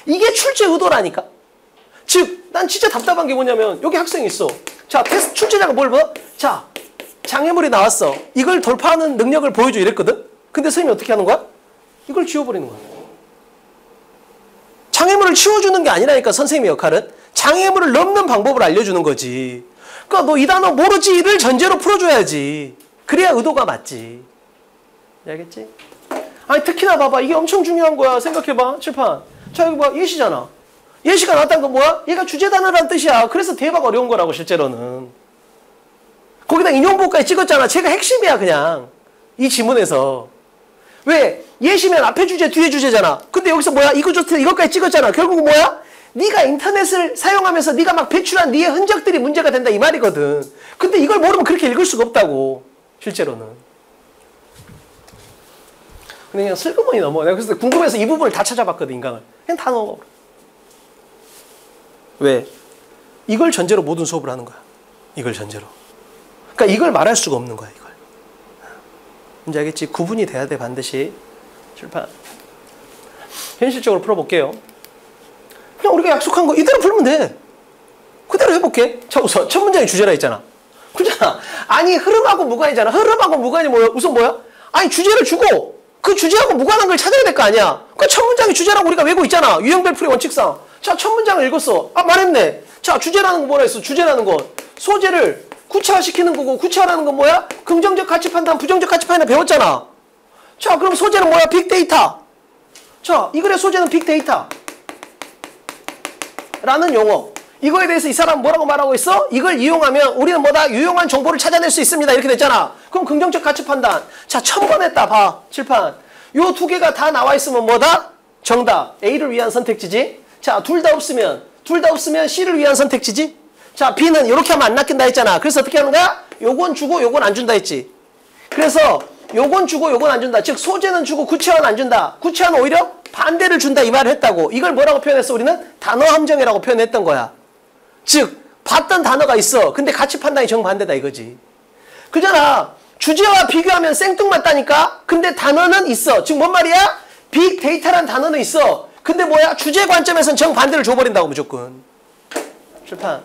이게 출제 의도라니까. 즉 난 진짜 답답한 게 뭐냐면 여기 학생이 있어. 자, 테스트 출제자가 뭘 봐? 자, 장애물이 나왔어. 이걸 돌파하는 능력을 보여줘 이랬거든. 근데 선생님이 어떻게 하는 거야? 이걸 지워버리는 거야. 장애물을 치워주는 게 아니라니까. 선생님의 역할은 장애물을 넘는 방법을 알려주는 거지. 그러니까 너 이 단어 모르지를 전제로 풀어줘야지. 그래야 의도가 맞지. 알겠지? 아니 특히나 봐봐. 이게 엄청 중요한 거야. 생각해봐. 칠판. 자 여기 봐. 예시잖아. 예시가 나왔다는 건 뭐야? 얘가 주제 단어란 뜻이야. 그래서 대박 어려운 거라고 실제로는. 거기다 인용부까지 찍었잖아. 제가 핵심이야 그냥. 이 지문에서. 왜? 예시면 앞에 주제 뒤에 주제잖아. 근데 여기서 뭐야? 이거조차 이것까지 찍었잖아. 결국은 뭐야? 네가 인터넷을 사용하면서 네가 막 배출한 네의 흔적들이 문제가 된다 이 말이거든. 근데 이걸 모르면 그렇게 읽을 수가 없다고. 실제로는. 근데 그냥 슬그머니 넘어. 내가 그래서 궁금해서 이 부분을 다 찾아봤거든. 인강을. 그냥 다 넘어. 왜? 이걸 전제로 모든 수업을 하는 거야. 이걸 전제로. 그러니까 이걸 말할 수가 없는 거야. 이걸. 뭔지 알겠지? 구분이 돼야 돼 반드시. 출판. 현실적으로 풀어볼게요. 그냥 우리가 약속한 거 이대로 풀면 돼. 그대로 해볼게. 자, 우선 첫 문장이 주제라 했잖아. 그렇잖아. 아니 흐름하고 무관이잖아. 흐름하고 무관이 뭐야? 우선 뭐야? 아니 주제를 주고 그 주제하고 무관한 걸 찾아야 될 거 아니야. 그러니까 첫 문장이 주제라고 우리가 외우고 있잖아. 유형별풀이 원칙상. 자, 첫 문장을 읽었어. 아, 말했네. 자, 주제라는 건 뭐라 했어? 주제라는 건 소재를 구체화시키는 거고, 구체화라는 건 뭐야? 긍정적 가치 판단, 부정적 가치 판단 배웠잖아. 자, 그럼 소재는 뭐야? 빅데이터. 자, 이 글의 소재는 빅데이터. 라는 용어. 이거에 대해서 이 사람 뭐라고 말하고 있어? 이걸 이용하면 우리는 뭐다? 유용한 정보를 찾아낼 수 있습니다. 이렇게 됐잖아. 그럼 긍정적 가치 판단. 자, 1000번 했다. 봐. 칠판. 요 두 개가 다 나와 있으면 뭐다? 정답. A를 위한 선택지지. 자, 둘 다 없으면 C를 위한 선택지지. 자, B는 이렇게 하면 안 낚인다 했잖아. 그래서 어떻게 하는 거야? 요건 주고 요건 안 준다 했지. 그래서 요건 주고 요건 안 준다. 즉 소재는 주고 구체화는 안 준다. 구체화는 오히려 반대를 준다 이 말을 했다고. 이걸 뭐라고 표현했어? 우리는 단어 함정이라고 표현했던 거야. 즉 봤던 단어가 있어. 근데 가치 판단이 정반대다 이거지. 그잖아. 주제와 비교하면 생뚱맞다니까. 근데 단어는 있어. 즉 뭔 말이야? 빅데이터란 단어는 있어. 근데 뭐야? 주제 관점에서는 정반대를 줘버린다고 무조건. 출판.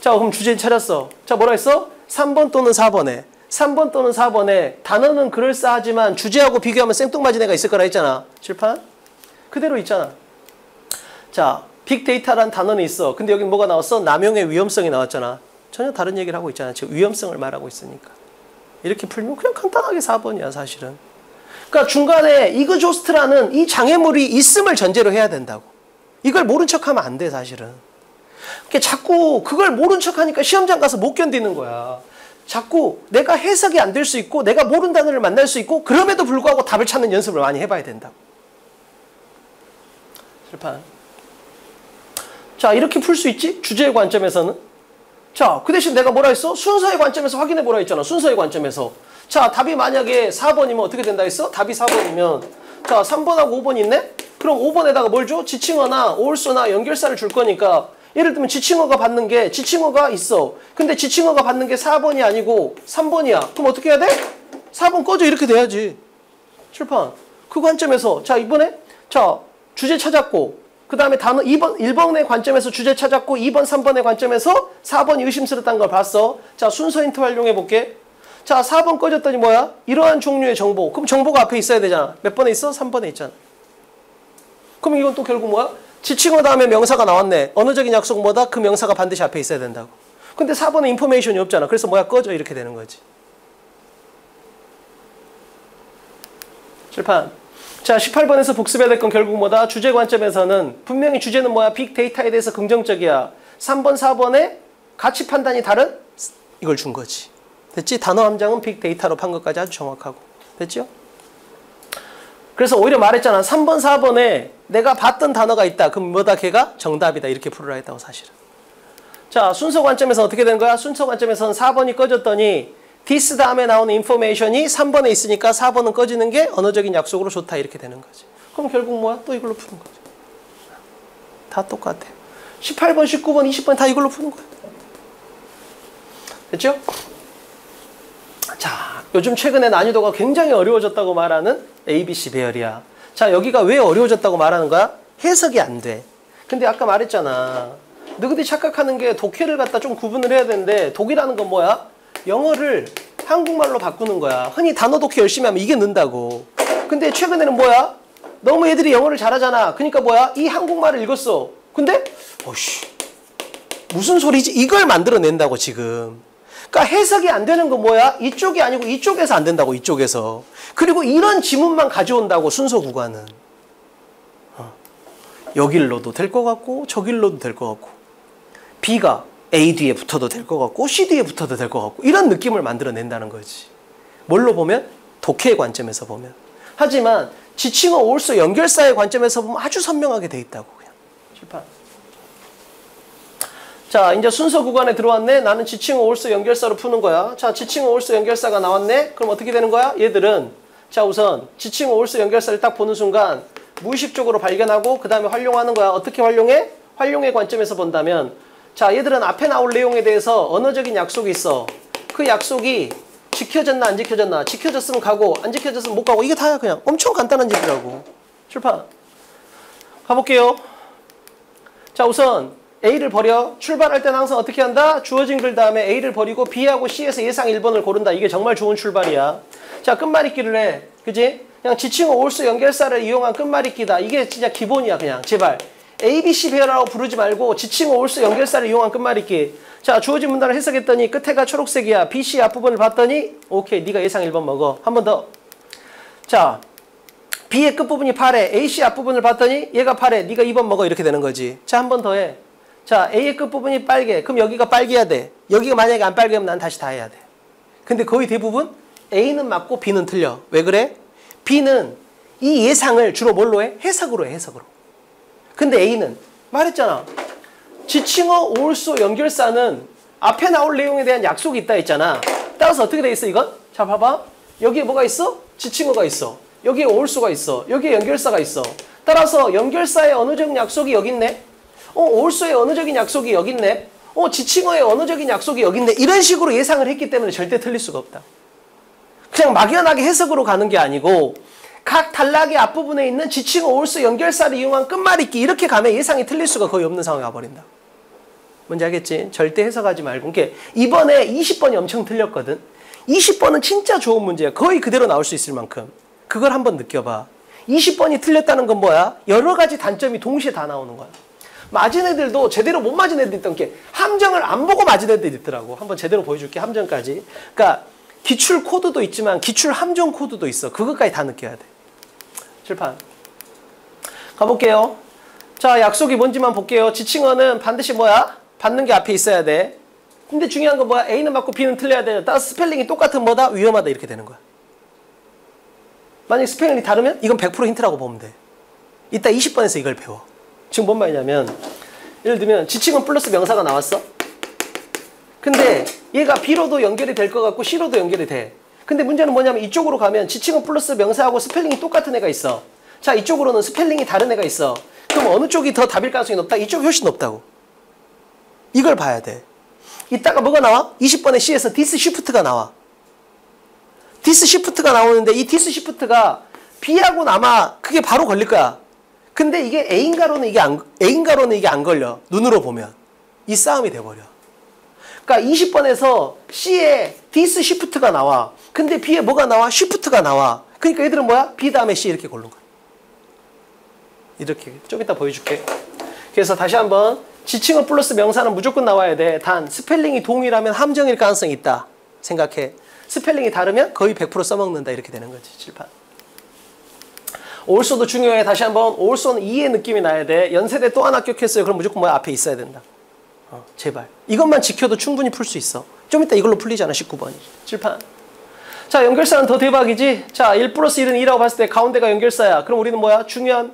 자, 그럼 주제 찾았어. 자, 뭐라 했어? 3번 또는 4번에. 3번 또는 4번에 단어는 그럴싸하지만 주제하고 비교하면 생뚱맞은 애가 있을 거라 했잖아. 칠판? 그대로 있잖아. 자, 빅데이터란 단어는 있어. 근데 여기 뭐가 나왔어? 남용의 위험성이 나왔잖아. 전혀 다른 얘기를 하고 있잖아. 지금 위험성을 말하고 있으니까. 이렇게 풀면 그냥 간단하게 4번이야, 사실은. 그러니까 중간에 이그조스트라는 이 장애물이 있음을 전제로 해야 된다고. 이걸 모른 척하면 안 돼, 사실은. 그러니까 자꾸 그걸 모른 척하니까 시험장 가서 못 견디는 거야. 자꾸 내가 해석이 안 될 수 있고 내가 모르는 단어를 만날 수 있고 그럼에도 불구하고 답을 찾는 연습을 많이 해봐야 된다고. 칠판. 자, 이렇게 풀 수 있지? 주제의 관점에서는. 자, 그 대신 내가 뭐라 했어? 순서의 관점에서 확인해 보라 했잖아. 순서의 관점에서. 자, 답이 만약에 4번이면 어떻게 된다 했어? 답이 4번이면 자, 3번하고 5번 있네? 그럼 5번에다가 뭘 줘? 지칭어나 also나 연결사를 줄 거니까 예를 들면 지칭어가 받는 게 지칭어가 있어. 근데 지칭어가 받는 게 4번이 아니고 3번이야. 그럼 어떻게 해야 돼? 4번 꺼져 이렇게 돼야지. 칠판. 그 관점에서 자, 이번에 자, 주제 찾았고 그 다음에 단어 1번의 관점에서 주제 찾았고 2번, 3번의 관점에서 4번이 의심스럽다는 걸 봤어. 자, 순서 힌트 활용해 볼게. 자, 4번 꺼졌더니 뭐야? 이러한 종류의 정보. 그럼 정보가 앞에 있어야 되잖아. 몇 번에 있어? 3번에 있잖아. 그럼 이건 또 결국 뭐야? 지칭어 다음에 명사가 나왔네. 언어적인 약속 뭐다? 그 명사가 반드시 앞에 있어야 된다고. 근데 4번에 인포메이션이 없잖아. 그래서 뭐야? 꺼져 이렇게 되는 거지. 칠판. 자, 18번에서 복습해야 될 건 결국 뭐다? 주제 관점에서는 분명히 주제는 뭐야? 빅데이터에 대해서 긍정적이야. 3번, 4번에 가치 판단이 다른? 이걸 준 거지. 됐지? 단어 함장은 빅데이터로 판 것까지 아주 정확하고. 됐죠? 그래서 오히려 말했잖아. 3번, 4번에 내가 봤던 단어가 있다. 그럼 뭐다? 걔가 정답이다. 이렇게 풀으라 했다고 사실은. 자, 순서 관점에서 어떻게 된 거야? 순서 관점에서는 4번이 꺼졌더니 this 다음에 나오는 인포메이션이 3번에 있으니까 4번은 꺼지는 게 언어적인 약속으로 좋다. 이렇게 되는 거지. 그럼 결국 뭐야? 또 이걸로 푸는 거지. 다 똑같아. 18번, 19번, 20번 다 이걸로 푸는 거야. 됐죠? 자, 요즘 최근에 난이도가 굉장히 어려워졌다고 말하는 ABC 배열이야. 자, 여기가 왜 어려워졌다고 말하는 거야? 해석이 안 돼. 근데 아까 말했잖아. 너희들이 착각하는 게 독해를 갖다 좀 구분을 해야 되는데 독이라는 건 뭐야? 영어를 한국말로 바꾸는 거야. 흔히 단어 독해 열심히 하면 이게 는다고. 근데 최근에는 뭐야? 너무 애들이 영어를 잘하잖아. 그러니까 뭐야? 이 한국말을 읽었어. 근데 어이씨, 무슨 소리지? 이걸 만들어낸다고 지금. 그러니까 해석이 안 되는 건 뭐야? 이쪽이 아니고 이쪽에서 안 된다고. 이쪽에서. 그리고 이런 지문만 가져온다고. 순서 구간은. 여길로도 될 것 같고 저길로도 될 것 같고 B가 A 뒤에 붙어도 될 것 같고 C 뒤에 붙어도 될 것 같고 이런 느낌을 만들어낸다는 거지. 뭘로 보면? 독해의 관점에서 보면. 하지만 지칭어 올소 연결사의 관점에서 보면 아주 선명하게 돼 있다고. 그냥. 칠판. 자, 이제 순서 구간에 들어왔네. 나는 지칭어 올소 연결사로 푸는 거야. 자, 지칭어 올소 연결사가 나왔네. 그럼 어떻게 되는 거야? 얘들은 자, 우선 지칭어 올소 연결사를 딱 보는 순간 무의식적으로 발견하고 그 다음에 활용하는 거야. 어떻게 활용해? 활용의 관점에서 본다면 자, 얘들은 앞에 나올 내용에 대해서 언어적인 약속이 있어. 그 약속이 지켜졌나 안 지켜졌나. 지켜졌으면 가고 안 지켜졌으면 못 가고. 이게 다야. 그냥 엄청 간단한 얘기라고. 출판. 가볼게요. 자, 우선 A를 버려. 출발할 때는 항상 어떻게 한다? 주어진 글 다음에 A를 버리고 B하고 C에서 예상 1번을 고른다. 이게 정말 좋은 출발이야. 자, 끝말잇기를 해. 그지? 그냥 지칭어 올소 연결사를 이용한 끝말잇기다. 이게 진짜 기본이야. 그냥 제발 ABC 배열이라고 부르지 말고 지칭어 올소 연결사를 이용한 끝말잇기. 자, 주어진 문단을 해석했더니 끝에가 초록색이야. BC 앞부분을 봤더니 오케이, 네가 예상 1번 먹어. 한 번 더. 자, B의 끝부분이 파래. AC 앞부분을 봤더니 얘가 파래. 네가 2번 먹어. 이렇게 되는 거지. 자, 한 번 더 해. 자, A의 끝부분이 빨개. 그럼 여기가 빨개야 돼. 여기가 만약에 안 빨개면 난 다시 다 해야 돼. 근데 거의 대부분 A는 맞고 B는 틀려. 왜 그래? B는 이 예상을 주로 뭘로 해? 해석으로 해. 해석으로. 근데 A는 말했잖아. 지칭어 올소 연결사는 앞에 나올 내용에 대한 약속이 있다 했잖아. 따라서 어떻게 돼 있어 이건? 자, 봐봐. 여기에 뭐가 있어? 지칭어가 있어. 여기에 올소가 있어. 여기에 연결사가 있어. 따라서 연결사의 언어적인 약속이 여기 있네. 올소의 언어적인 약속이 여기 있네. 지칭어의 언어적인 약속이 여기 있네. 이런 식으로 예상을 했기 때문에 절대 틀릴 수가 없다. 그냥 막연하게 해석으로 가는 게 아니고 각 단락의 앞부분에 있는 지칭어 올소 연결사를 이용한 끝말잇기 이렇게 가면 예상이 틀릴 수가 거의 없는 상황이 와버린다. 뭔지 알겠지? 절대 해석하지 말고. 그러니까 이번에 20번이 엄청 틀렸거든. 20번은 진짜 좋은 문제야. 거의 그대로 나올 수 있을 만큼. 그걸 한번 느껴봐. 20번이 틀렸다는 건 뭐야? 여러 가지 단점이 동시에 다 나오는 거야. 맞은 애들도 제대로 못 맞은 애들 있던 게 함정을 안 보고 맞은 애들이 있더라고. 한번 제대로 보여줄게. 함정까지. 그러니까 기출 코드도 있지만 기출 함정 코드도 있어. 그것까지 다 느껴야 돼. 칠판. 가볼게요. 자, 약속이 뭔지만 볼게요. 지칭어는 반드시 뭐야? 받는 게 앞에 있어야 돼. 근데 중요한 건 뭐야? A는 맞고 B는 틀려야 돼. 따라서 스펠링이 똑같은 뭐다? 위험하다. 이렇게 되는 거야. 만약에 스펠링이 다르면 이건 100% 힌트라고 보면 돼. 이따 20번에서 이걸 배워. 지금 뭔 말이냐면 예를 들면 지칭은 플러스 명사가 나왔어. 근데 얘가 B로도 연결이 될 것 같고 C로도 연결이 돼. 근데 문제는 뭐냐면 이쪽으로 가면 지칭은 플러스 명사하고 스펠링이 똑같은 애가 있어. 자, 이쪽으로는 스펠링이 다른 애가 있어. 그럼 어느 쪽이 더 답일 가능성이 높다? 이쪽이 훨씬 높다고. 이걸 봐야 돼. 이따가 뭐가 나와? 20번의 C에서 디스 시프트가 나와. 디스 시프트가 나오는데 이 디스 시프트가 B하고는 아마 그게 바로 걸릴 거야. 근데 이게 A인가로는 이게 안 걸려. 눈으로 보면. 이 싸움이 돼버려. 그러니까 20번에서 C에 디스 시프트가 나와. 근데 B에 뭐가 나와? 시프트가 나와. 그러니까 얘들은 뭐야? B 다음에 C 이렇게 고른 거야. 이렇게. 좀 이따 보여줄게. 그래서 다시 한번 지칭어 플러스 명사는 무조건 나와야 돼. 단 스펠링이 동일하면 함정일 가능성이 있다. 생각해. 스펠링이 다르면 거의 100% 써먹는다. 이렇게 되는 거지. 칠판. 올소도 중요해. 다시 한번 올소는 2의 느낌이 나야 돼. 연세대 또 하나 합격했어요. 그럼 무조건 뭐야? 앞에 있어야 된다. 제발. 이것만 지켜도 충분히 풀 수 있어. 좀 이따 이걸로 풀리잖아. 19번이. 칠판. 자, 연결사는 더 대박이지. 자, 1 플러스 1은 2라고 봤을 때 가운데가 연결사야. 그럼 우리는 뭐야? 중요한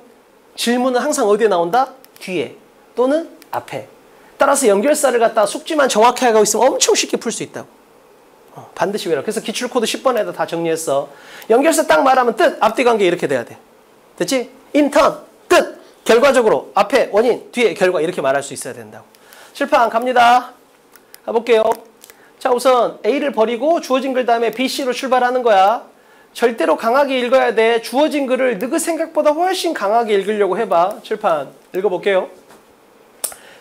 질문은 항상 어디에 나온다? 뒤에. 또는 앞에. 따라서 연결사를 갖다 숙지만 정확하게 하고 있으면 엄청 쉽게 풀 수 있다고. 반드시 외라. 그래서 기출코드 10번에다 다 정리했어. 연결사 딱 말하면 뜻, 앞뒤 관계 이렇게 돼야 돼. 됐지? 인턴, 뜻, 결과적으로, 앞에 원인, 뒤에 결과 이렇게 말할 수 있어야 된다고. 칠판 갑니다. 가볼게요. 자, 우선 A를 버리고 주어진 글 다음에 B, C로 출발하는 거야. 절대로 강하게 읽어야 돼. 주어진 글을 너희 생각보다 훨씬 강하게 읽으려고 해봐. 칠판 읽어볼게요.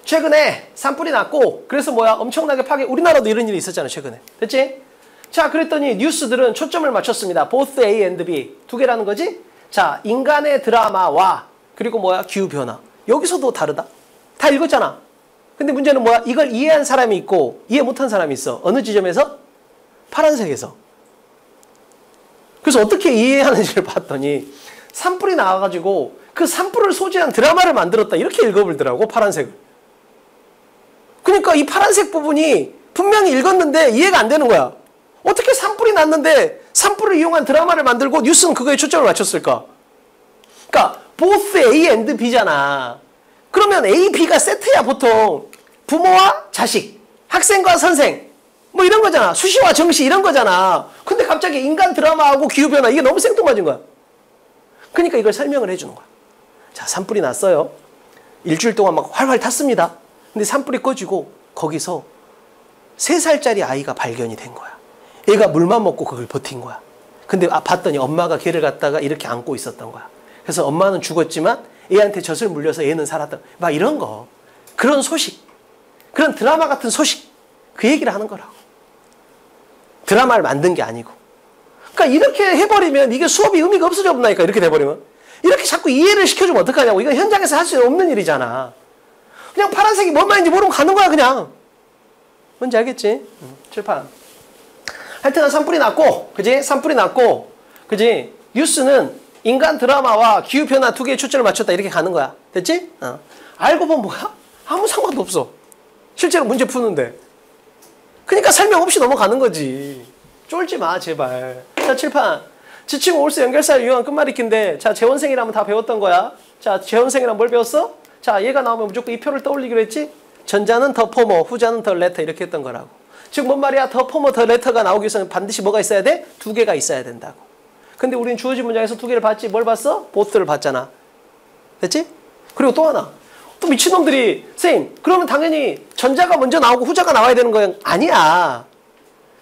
최근에 산불이 났고 그래서 뭐야? 엄청나게 우리나라도 이런 일이 있었잖아. 최근에. 됐지? 자, 그랬더니 뉴스들은 초점을 맞췄습니다. both A and B. 두 개라는 거지? 자, 인간의 드라마와 그리고 뭐야? 기후변화. 여기서도 다르다. 다 읽었잖아. 근데 문제는 뭐야? 이걸 이해한 사람이 있고 이해 못한 사람이 있어. 어느 지점에서? 파란색에서. 그래서 어떻게 이해하는지를 봤더니 산불이 나와가지고 그 산불을 소재한 드라마를 만들었다. 이렇게 읽어버리더라고. 파란색을. 그러니까 이 파란색 부분이 분명히 읽었는데 이해가 안 되는 거야. 어떻게 산불이 났는데 산불을 이용한 드라마를 만들고 뉴스는 그거에 초점을 맞췄을까? 그러니까 both A and B잖아. 그러면 A, B가 세트야 보통. 부모와 자식, 학생과 선생 뭐 이런 거잖아. 수시와 정시 이런 거잖아. 근데 갑자기 인간 드라마하고 기후변화 이게 너무 생뚱맞은 거야. 그러니까 이걸 설명을 해주는 거야. 자, 산불이 났어요. 일주일 동안 막 활활 탔습니다. 근데 산불이 꺼지고 거기서 3살짜리 아이가 발견이 된 거야. 얘가 물만 먹고 그걸 버틴 거야. 근데 봤더니 엄마가 걔를 갖다가 이렇게 안고 있었던 거야. 그래서 엄마는 죽었지만 얘한테 젖을 물려서 얘는 살았던 막 이런 거. 그런 소식. 그런 드라마 같은 소식. 그 얘기를 하는 거라고. 드라마를 만든 게 아니고. 그러니까 이렇게 해버리면 이게 수업이 의미가 없어져 버린다니까. 이렇게 돼버리면. 이렇게 자꾸 이해를 시켜주면 어떡하냐고. 이건 현장에서 할 수 없는 일이잖아. 그냥 파란색이 뭔 말인지 모르고 가는 거야 그냥. 뭔지 알겠지? 칠판. 하여튼 산불이 났고 그지? 산불이 났고 그지? 뉴스는 인간 드라마와 기후변화 두 개의 초점을 맞췄다 이렇게 가는 거야. 됐지? 알고 보면 뭐야? 아무 상관도 없어. 실제로 문제 푸는데. 그러니까 설명 없이 넘어가는 거지. 쫄지 마 제발. 자, 칠판. 지칭 올수 연결사를 이용한 끝말잇기인데 자, 재원생이라면 다 배웠던 거야. 자, 재원생이라면 뭘 배웠어? 자, 얘가 나오면 무조건 이 표를 떠올리기로 했지? 전자는 더 포머, 후자는 더 레터 이렇게 했던 거라고. 즉 뭔 말이야? 더 포머, 더 레터가 나오기 위해서는 반드시 뭐가 있어야 돼? 두 개가 있어야 된다고. 근데 우린 주어진 문장에서 두 개를 봤지? 뭘 봤어? both를 봤잖아. 됐지? 그리고 또 하나. 또 미친놈들이 선생님 그러면 당연히 전자가 먼저 나오고 후자가 나와야 되는 거야. 아니야.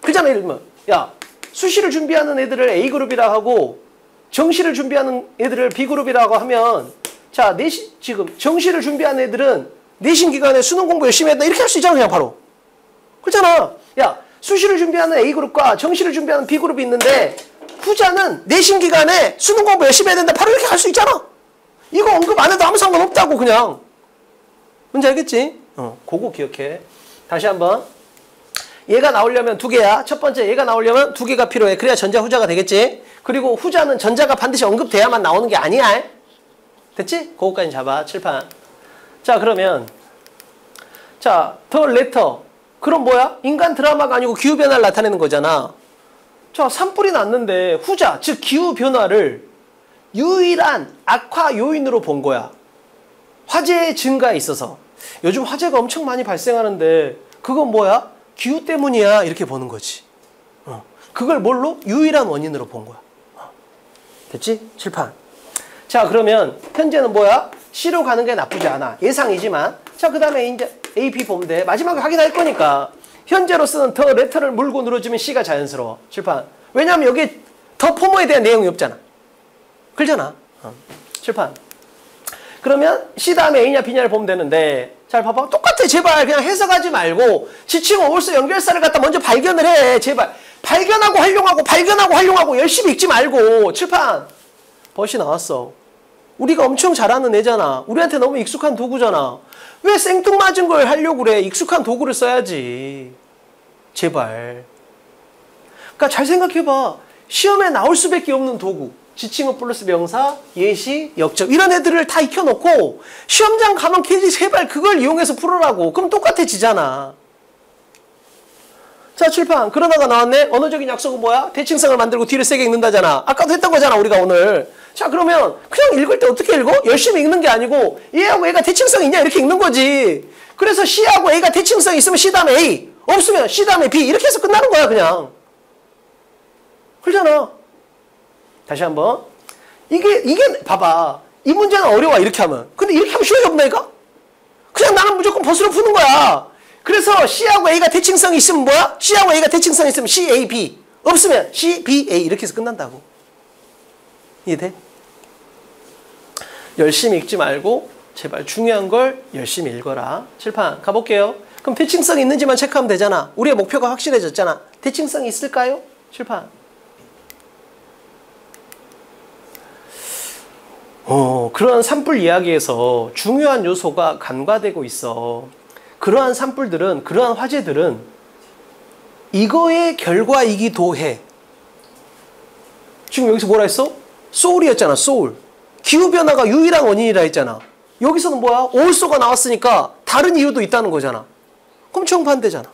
그잖아. 예를 들면 야, 수시를 준비하는 애들을 A그룹이라 하고 정시를 준비하는 애들을 B그룹이라고 하면 자, 지금 정시를 준비하는 애들은 내신 기간에 수능 공부 열심히 했다. 이렇게 할 수 있잖아, 그냥 바로. 그렇잖아. 야, 수시를 준비하는 A그룹과 정시를 준비하는 B그룹이 있는데 후자는 내신 기간에 수능 공부 열심히 해야 된다. 바로 이렇게 할 수 있잖아. 이거 언급 안 해도 아무 상관없다고 그냥. 뭔지 알겠지? 그거 기억해. 다시 한번. 얘가 나오려면 두 개야. 첫 번째 얘가 나오려면 두 개가 필요해. 그래야 전자 후자가 되겠지? 그리고 후자는 전자가 반드시 언급돼야만 나오는 게 아니야. 됐지? 그거까지 잡아. 칠판. 자, 그러면 자, 더 레터. 그럼 뭐야? 인간 드라마가 아니고 기후변화를 나타내는 거잖아. 자, 산불이 났는데 후자, 즉 기후변화를 유일한 악화 요인으로 본 거야. 화재의 증가에 있어서. 요즘 화재가 엄청 많이 발생하는데 그건 뭐야? 기후 때문이야. 이렇게 보는 거지. 그걸 뭘로? 유일한 원인으로 본 거야. 됐지? 칠판. 자, 그러면 현재는 뭐야? C로 가는 게 나쁘지 않아. 예상이지만. 자, 그 다음에 이제 A, B 보면 돼. 마지막에 확인할 거니까. 현재로서는 더 레터를 물고 늘어주면 C가 자연스러워. 칠판. 왜냐하면 여기 더 포모에 대한 내용이 없잖아. 그렇잖아. 칠판. 그러면 C 다음에 A냐 B냐를 보면 되는데 잘 봐봐. 똑같아. 제발 그냥 해석하지 말고 지칭 오울수 연결사를 갖다 먼저 발견을 해. 제발. 발견하고 활용하고 열심히 읽지 말고. 칠판. 벗이 나왔어. 우리가 엄청 잘하는 애잖아. 우리한테 너무 익숙한 도구잖아. 왜 생뚱맞은 걸 하려고 그래. 익숙한 도구를 써야지. 제발. 그러니까 잘 생각해봐. 시험에 나올 수밖에 없는 도구. 지칭어 플러스 명사, 예시, 역적 이런 애들을 다 익혀놓고 시험장 가면 걔지 제발 그걸 이용해서 풀으라고. 그럼 똑같아지잖아. 자, 칠판. 그러다가 나왔네. 언어적인 약속은 뭐야? 대칭성을 만들고 뒤를 세게 읽는다잖아. 아까도 했던 거잖아, 우리가 오늘. 자, 그러면 그냥 읽을 때 어떻게 읽어? 열심히 읽는 게 아니고 얘하고 A가 대칭성이 있냐 이렇게 읽는 거지. 그래서 C하고 A가 대칭성이 있으면 C 다음에 A, 없으면 C 다음에 B 이렇게 해서 끝나는 거야 그냥. 그러잖아. 다시 한번. 이게 봐봐. 이 문제는 어려워 이렇게 하면. 근데 이렇게 하면 쉬워야 없나니까? 그냥 나는 무조건 벗으로 푸는 거야. 그래서 C하고 A가 대칭성이 있으면 뭐야? C하고 A가 대칭성이 있으면 C, A, B. 없으면 C, B, A 이렇게 해서 끝난다고. 이해돼? 열심히 읽지 말고 제발 중요한 걸 열심히 읽어라. 칠판 가볼게요. 그럼 대칭성이 있는지만 체크하면 되잖아. 우리의 목표가 확실해졌잖아. 대칭성이 있을까요? 칠판. 그러한 산불 이야기에서 중요한 요소가 간과되고 있어. 그러한 산불들은, 그러한 화재들은 이거의 결과이기도 해. 지금 여기서 뭐라 했어? 소울이었잖아, 소울. 기후변화가 유일한 원인이라 했잖아. 여기서는 뭐야? 올소가 나왔으니까 다른 이유도 있다는 거잖아. 그럼 정반대잖아.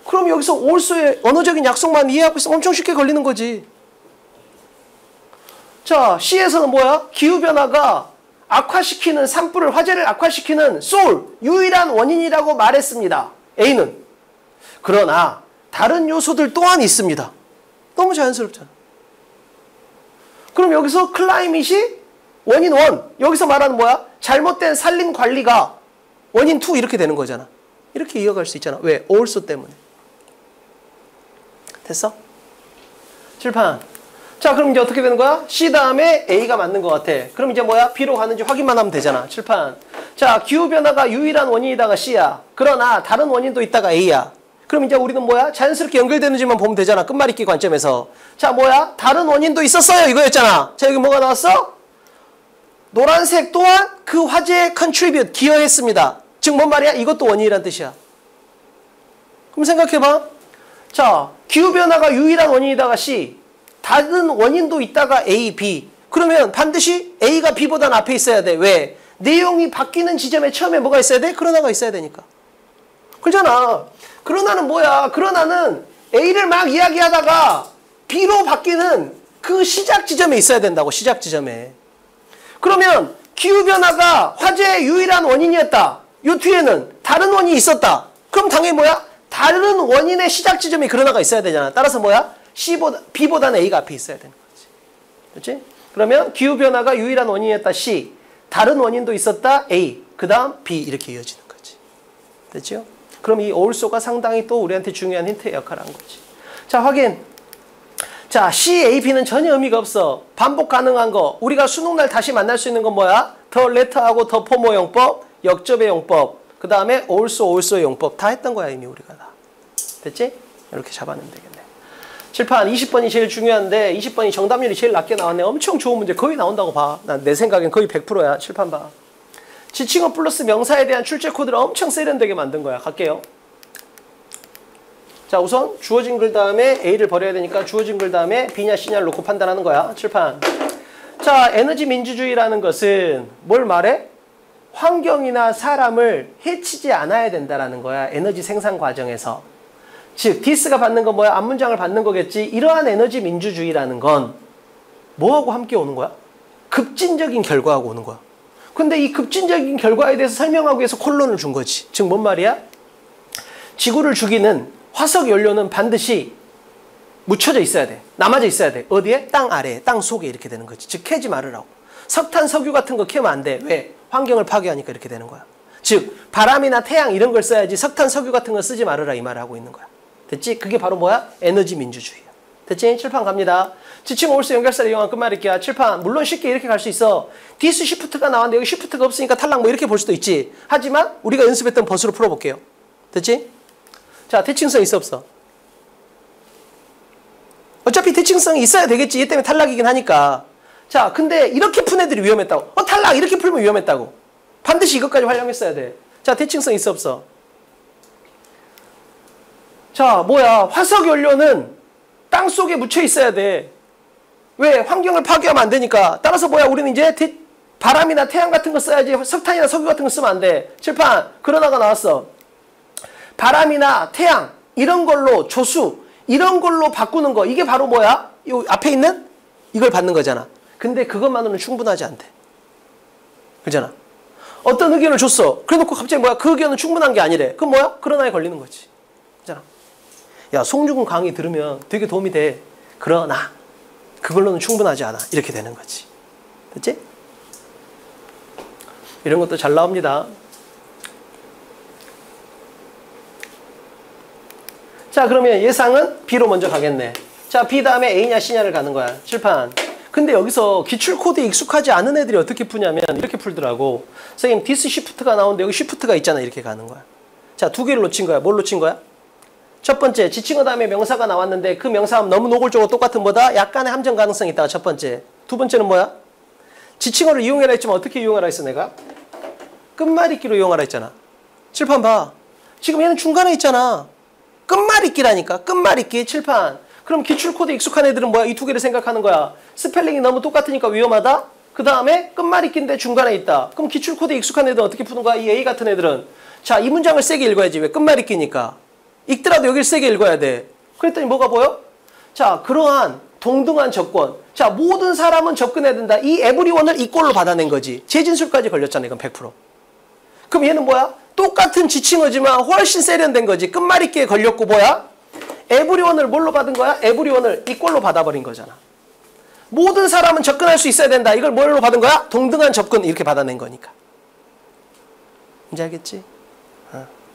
그럼 여기서 올소의 언어적인 약속만 이해하고 있으면 엄청 쉽게 걸리는 거지. 자, C에서는 뭐야? 기후변화가 악화시키는 산불을, 화재를 악화시키는 소울, 유일한 원인이라고 말했습니다. A는. 그러나 다른 요소들 또한 있습니다. 너무 자연스럽잖아. 그럼 여기서 클라이밋이 원인 1. 여기서 말하는 뭐야? 잘못된 산림 관리가 원인 2 이렇게 되는 거잖아. 이렇게 이어갈 수 있잖아. 왜? also 때문에. 됐어? 칠판. 자, 그럼 이제 어떻게 되는 거야? C 다음에 A가 맞는 것 같아. 그럼 이제 뭐야? B로 가는지 확인만 하면 되잖아. 칠판. 자, 기후변화가 유일한 원인이다가 C야. 그러나 다른 원인도 있다가 A야. 그럼 이제 우리는 뭐야? 자연스럽게 연결되는지만 보면 되잖아. 끝말잇기 관점에서. 자, 뭐야? 다른 원인도 있었어요. 이거였잖아. 자, 여기 뭐가 나왔어? 노란색 또한 그 화재에 contribute, 기여했습니다. 즉, 뭔 말이야? 이것도 원인이란 뜻이야. 그럼 생각해봐. 자, 기후변화가 유일한 원인이다가 C. 다른 원인도 있다가 A, B. 그러면 반드시 A가 B보다는 앞에 있어야 돼. 왜? 내용이 바뀌는 지점에 처음에 뭐가 있어야 돼? 그러나가 있어야 되니까. 그러잖아. 그러나는 뭐야? 그러나는 A를 막 이야기하다가 B로 바뀌는 그 시작 지점에 있어야 된다고. 시작 지점에. 그러면 기후변화가 화재의 유일한 원인이었다. 요 뒤에는 다른 원인이 있었다. 그럼 당연히 뭐야? 다른 원인의 시작 지점이 그러나가 있어야 되잖아. 따라서 뭐야? B보다는 A가 앞에 있어야 되는 거지. 그렇지? 그러면 기후변화가 유일한 원인이었다. C. 다른 원인도 있었다. A. 그 다음 B. 이렇게 이어지는 거지. 됐죠? 그럼 이 also가 상당히 또 우리한테 중요한 힌트의 역할을 한 거지. 자, 확인. 자, C, A, B는 전혀 의미가 없어. 반복 가능한 거. 우리가 수능날 다시 만날 수 있는 건 뭐야? 더 레터하고 더 포모 용법, 역접의 용법, 그 다음에 also의 용법 다 했던 거야 이미 우리가 다. 됐지? 이렇게 잡아내면 되겠네. 칠판 20번이 제일 중요한데 20번이 정답률이 제일 낮게 나왔네. 엄청 좋은 문제 거의 나온다고 봐. 난 내 생각엔 거의 100%야. 칠판 봐. 지칭어 플러스 명사에 대한 출제 코드를 엄청 세련되게 만든 거야. 갈게요. 자, 우선 주어진 글 다음에 A를 버려야 되니까 주어진 글 다음에 B냐 C냐를 놓고 판단하는 거야. 칠판. 자, 에너지 민주주의라는 것은 뭘 말해? 환경이나 사람을 해치지 않아야 된다라는 거야. 에너지 생산 과정에서. 즉, 디스가 받는 건 뭐야? 앞문장을 받는 거겠지. 이러한 에너지 민주주의라는 건 뭐하고 함께 오는 거야? 급진적인 결과하고 오는 거야. 근데 이 급진적인 결과에 대해서 설명하기 위해서 콜론을 준 거지. 즉, 뭔 말이야? 지구를 죽이는 화석 연료는 반드시 묻혀져 있어야 돼. 남아져 있어야 돼. 어디에? 땅 아래에, 땅 속에 이렇게 되는 거지. 즉, 캐지 말으라고. 석탄, 석유 같은 거 캐면 안 돼. 왜? 환경을 파괴하니까 이렇게 되는 거야. 즉, 바람이나 태양 이런 걸 써야지 석탄, 석유 같은 거 쓰지 말으라 이 말을 하고 있는 거야. 됐지? 그게 바로 뭐야? 에너지 민주주의야. 됐지? 칠판 갑니다. 지칭 올수 연결사를 이용한 끝말잇기야. 칠판 물론 쉽게 이렇게 갈 수 있어. 디스 시프트가 나왔는데 여기 시프트가 없으니까 탈락 뭐 이렇게 볼 수도 있지. 하지만 우리가 연습했던 버스로 풀어볼게요. 됐지? 자, 대칭성 있어 없어? 어차피 대칭성이 있어야 되겠지. 얘 때문에 탈락이긴 하니까. 자, 근데 이렇게 푼 애들이 위험했다고. 탈락! 이렇게 풀면 위험했다고. 반드시 이것까지 활용했어야 돼. 자, 대칭성 있어 없어? 자, 뭐야. 화석연료는 땅 속에 묻혀 있어야 돼. 왜? 환경을 파괴하면 안 되니까. 따라서 뭐야. 우리는 이제 바람이나 태양 같은 거 써야지 석탄이나 석유 같은 거 쓰면 안 돼. 칠판. 그러다가 나왔어. 바람이나 태양 이런 걸로 조수 이런 걸로 바꾸는 거. 이게 바로 뭐야? 요 앞에 있는 이걸 받는 거잖아. 근데 그것만으로는 충분하지 않대. 그잖아. 어떤 의견을 줬어. 그래놓고 갑자기 뭐야? 그 의견은 충분한 게 아니래. 그럼 뭐야? 그러나에 걸리는 거지. 그잖아. 야, 송중근 강의 들으면 되게 도움이 돼. 그러나 그걸로는 충분하지 않아. 이렇게 되는 거지. 됐지? 이런 것도 잘 나옵니다. 자, 그러면 예상은 B로 먼저 가겠네. 자, B 다음에 A냐 C냐를 가는 거야. 칠판. 근데 여기서 기출코드에 익숙하지 않은 애들이 어떻게 푸냐면 이렇게 풀더라고. 선생님, 디스 시프트가 나오는데 여기 시프트가 있잖아. 이렇게 가는 거야. 자, 두 개를 놓친 거야. 뭘 놓친 거야? 첫 번째, 지칭어 다음에 명사가 나왔는데 그 명사하면 너무 노골적으로 똑같은 뭐다? 약간의 함정 가능성이 있다. 첫 번째. 두 번째는 뭐야? 지칭어를 이용해라 했지만 어떻게 이용하라 했어 내가? 끝말잇기로 이용하라 했잖아. 칠판 봐. 지금 얘는 중간에 있잖아. 끝말잇기라니까. 끝말잇기 칠판. 그럼 기출코드 익숙한 애들은 뭐야? 이 두 개를 생각하는 거야. 스펠링이 너무 똑같으니까 위험하다. 그 다음에 끝말잇기인데 중간에 있다. 그럼 기출코드 익숙한 애들은 어떻게 푸는 거야? 이 A 같은 애들은. 자, 이 문장을 세게 읽어야지. 왜? 끝말잇기니까. 읽더라도 여기를 세게 읽어야 돼. 그랬더니 뭐가 보여? 자, 그러한 동등한 조건. 자, 모든 사람은 접근해야 된다. 이 에브리원을 이꼴로 받아낸 거지. 재진술까지 걸렸잖아. 이건 100%. 그럼 얘는 뭐야? 똑같은 지칭어지만 훨씬 세련된 거지. 끝말잇기에 걸렸고 뭐야? 에브리원을 뭘로 받은 거야? 에브리원을 이꼴로 받아버린 거잖아. 모든 사람은 접근할 수 있어야 된다. 이걸 뭘로 받은 거야? 동등한 접근 이렇게 받아낸 거니까. 이제 알겠지?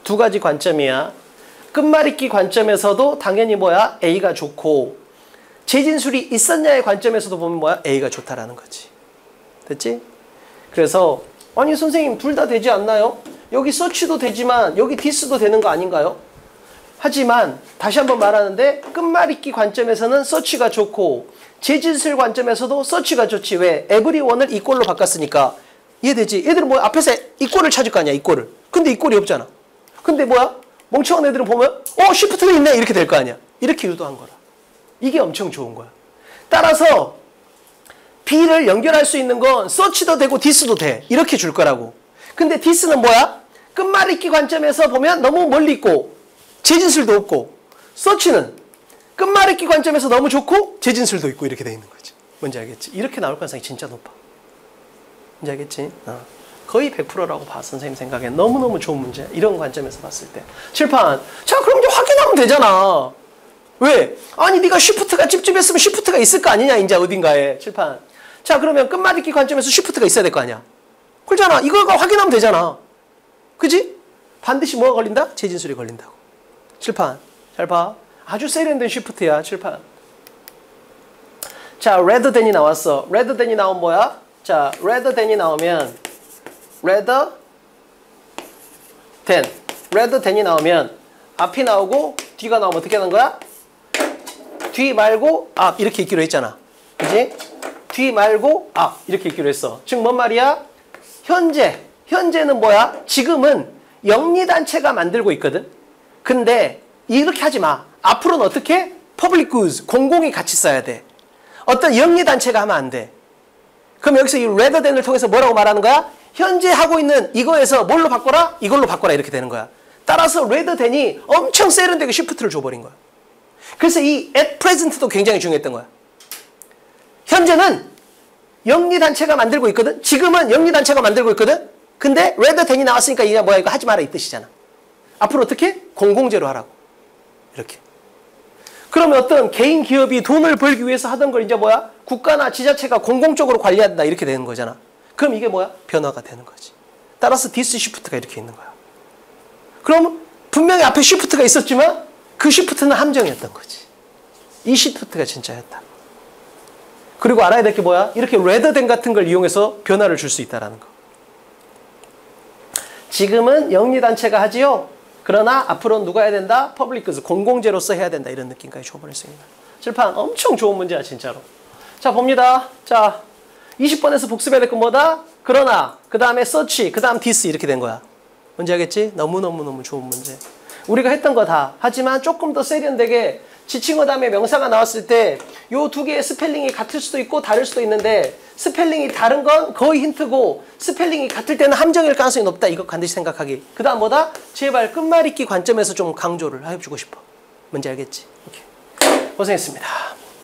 두 가지 관점이야. 끝말잇기 관점에서도 당연히 뭐야? A가 좋고 재진술이 있었냐의 관점에서도 보면 뭐야? A가 좋다라는 거지. 됐지? 그래서 아니 선생님 둘 다 되지 않나요? 여기 서치도 되지만 여기 디스도 되는 거 아닌가요? 하지만 다시 한번 말하는데 끝말잇기 관점에서는 서치가 좋고 재진술 관점에서도 서치가 좋지. 왜? 에브리원을 이꼴로 바꿨으니까. 이해되지? 얘들은 뭐 앞에서 이꼴을 찾을 거 아니야. 이꼴을. 근데 이꼴이 없잖아. 근데 뭐야? 멍청한 애들은 보면 시프트가 있네 이렇게 될 거 아니야. 이렇게 유도한 거라. 이게 엄청 좋은 거야. 따라서 B를 연결할 수 있는 건 서치도 되고 디스도 돼. 이렇게 줄 거라고. 근데 디스는 뭐야? 끝말잇기 관점에서 보면 너무 멀리 있고 재진술도 없고, 서치는 끝말잇기 관점에서 너무 좋고 재진술도 있고 이렇게 돼 있는 거지. 뭔지 알겠지? 이렇게 나올 가능성이 진짜 높아. 뭔지 알겠지? 거의 100%라고 봐. 선생님 생각엔 너무너무 좋은 문제야. 이런 관점에서 봤을 때. 칠판. 자, 그럼 이제 확인하면 되잖아. 왜? 아니 네가 쉬프트가 찝찝했으면 쉬프트가 있을 거 아니냐 이제 어딘가에. 칠판. 자, 그러면 끝말잇기 관점에서 쉬프트가 있어야 될 거 아니야. 그렇잖아. 이거가 확인하면 되잖아. 그지? 반드시 뭐가 걸린다? 재진술이 걸린다고. 칠판. 잘 봐. 아주 세련된 쉬프트야. 칠판. 자, rather than이 나왔어. rather than이 나오면 뭐야? 자, rather than이 나오면 rather than. rather than이 나오면 앞이 나오고 뒤가 나오면 어떻게 하는 거야? 뒤 말고 앞 이렇게 읽기로 했잖아. 그지? 뒤 말고 앞 이렇게 읽기로 했어. 즉 뭔 말이야? 현재는 뭐야? 지금은 영리단체가 만들고 있거든. 근데 이렇게 하지 마. 앞으로는 어떻게? public goods, 공공이 같이 써야 돼. 어떤 영리단체가 하면 안 돼. 그럼 여기서 이 rather than을 통해서 뭐라고 말하는 거야? 현재 하고 있는 이거에서 뭘로 바꿔라? 이걸로 바꿔라 이렇게 되는 거야. 따라서 rather than이 엄청 세련되게 시프트를 줘버린 거야. 그래서 이 at present도 굉장히 중요했던 거야. 현재는 영리단체가 만들고 있거든. 지금은 영리단체가 만들고 있거든. 근데 rather than이 나왔으니까 이게 뭐야? 이거 하지 마라 이 뜻이잖아. 앞으로 어떻게? 공공재로 하라고. 이렇게. 그러면 어떤 개인 기업이 돈을 벌기 위해서 하던 걸 이제 뭐야? 국가나 지자체가 공공적으로 관리한다 이렇게 되는 거잖아. 그럼 이게 뭐야? 변화가 되는 거지. 따라서 this shift가 이렇게 있는 거야. 그럼 분명히 앞에 shift가 있었지만 그 shift는 함정이었던 거지. 이 shift가 진짜였다. 그리고 알아야 될 게 뭐야? 이렇게 rather than 같은 걸 이용해서 변화를 줄 수 있다는 거. 지금은 영리단체가 하지요. 그러나 앞으로는 누가 해야 된다? public goods, 공공재로서 해야 된다. 이런 느낌까지 줘버릴 수 있는 거야. 칠판 엄청 좋은 문제야 진짜로. 자 봅니다. 자 20번에서 복습해야 될 건 뭐다? 그러나, 그 다음에 search, 그 다음 this 이렇게 된 거야. 뭔지 알겠지? 너무너무너무 좋은 문제. 우리가 했던 거 다. 하지만 조금 더 세련되게 지칭어 다음에 명사가 나왔을 때 요 두 개의 스펠링이 같을 수도 있고 다를 수도 있는데 스펠링이 다른 건 거의 힌트고 스펠링이 같을 때는 함정일 가능성이 높다. 이거 반드시 생각하기. 그 다음 뭐다? 제발 끝말잇기 관점에서 좀 강조를 해주고 싶어. 뭔지 알겠지? 오케이. 고생했습니다.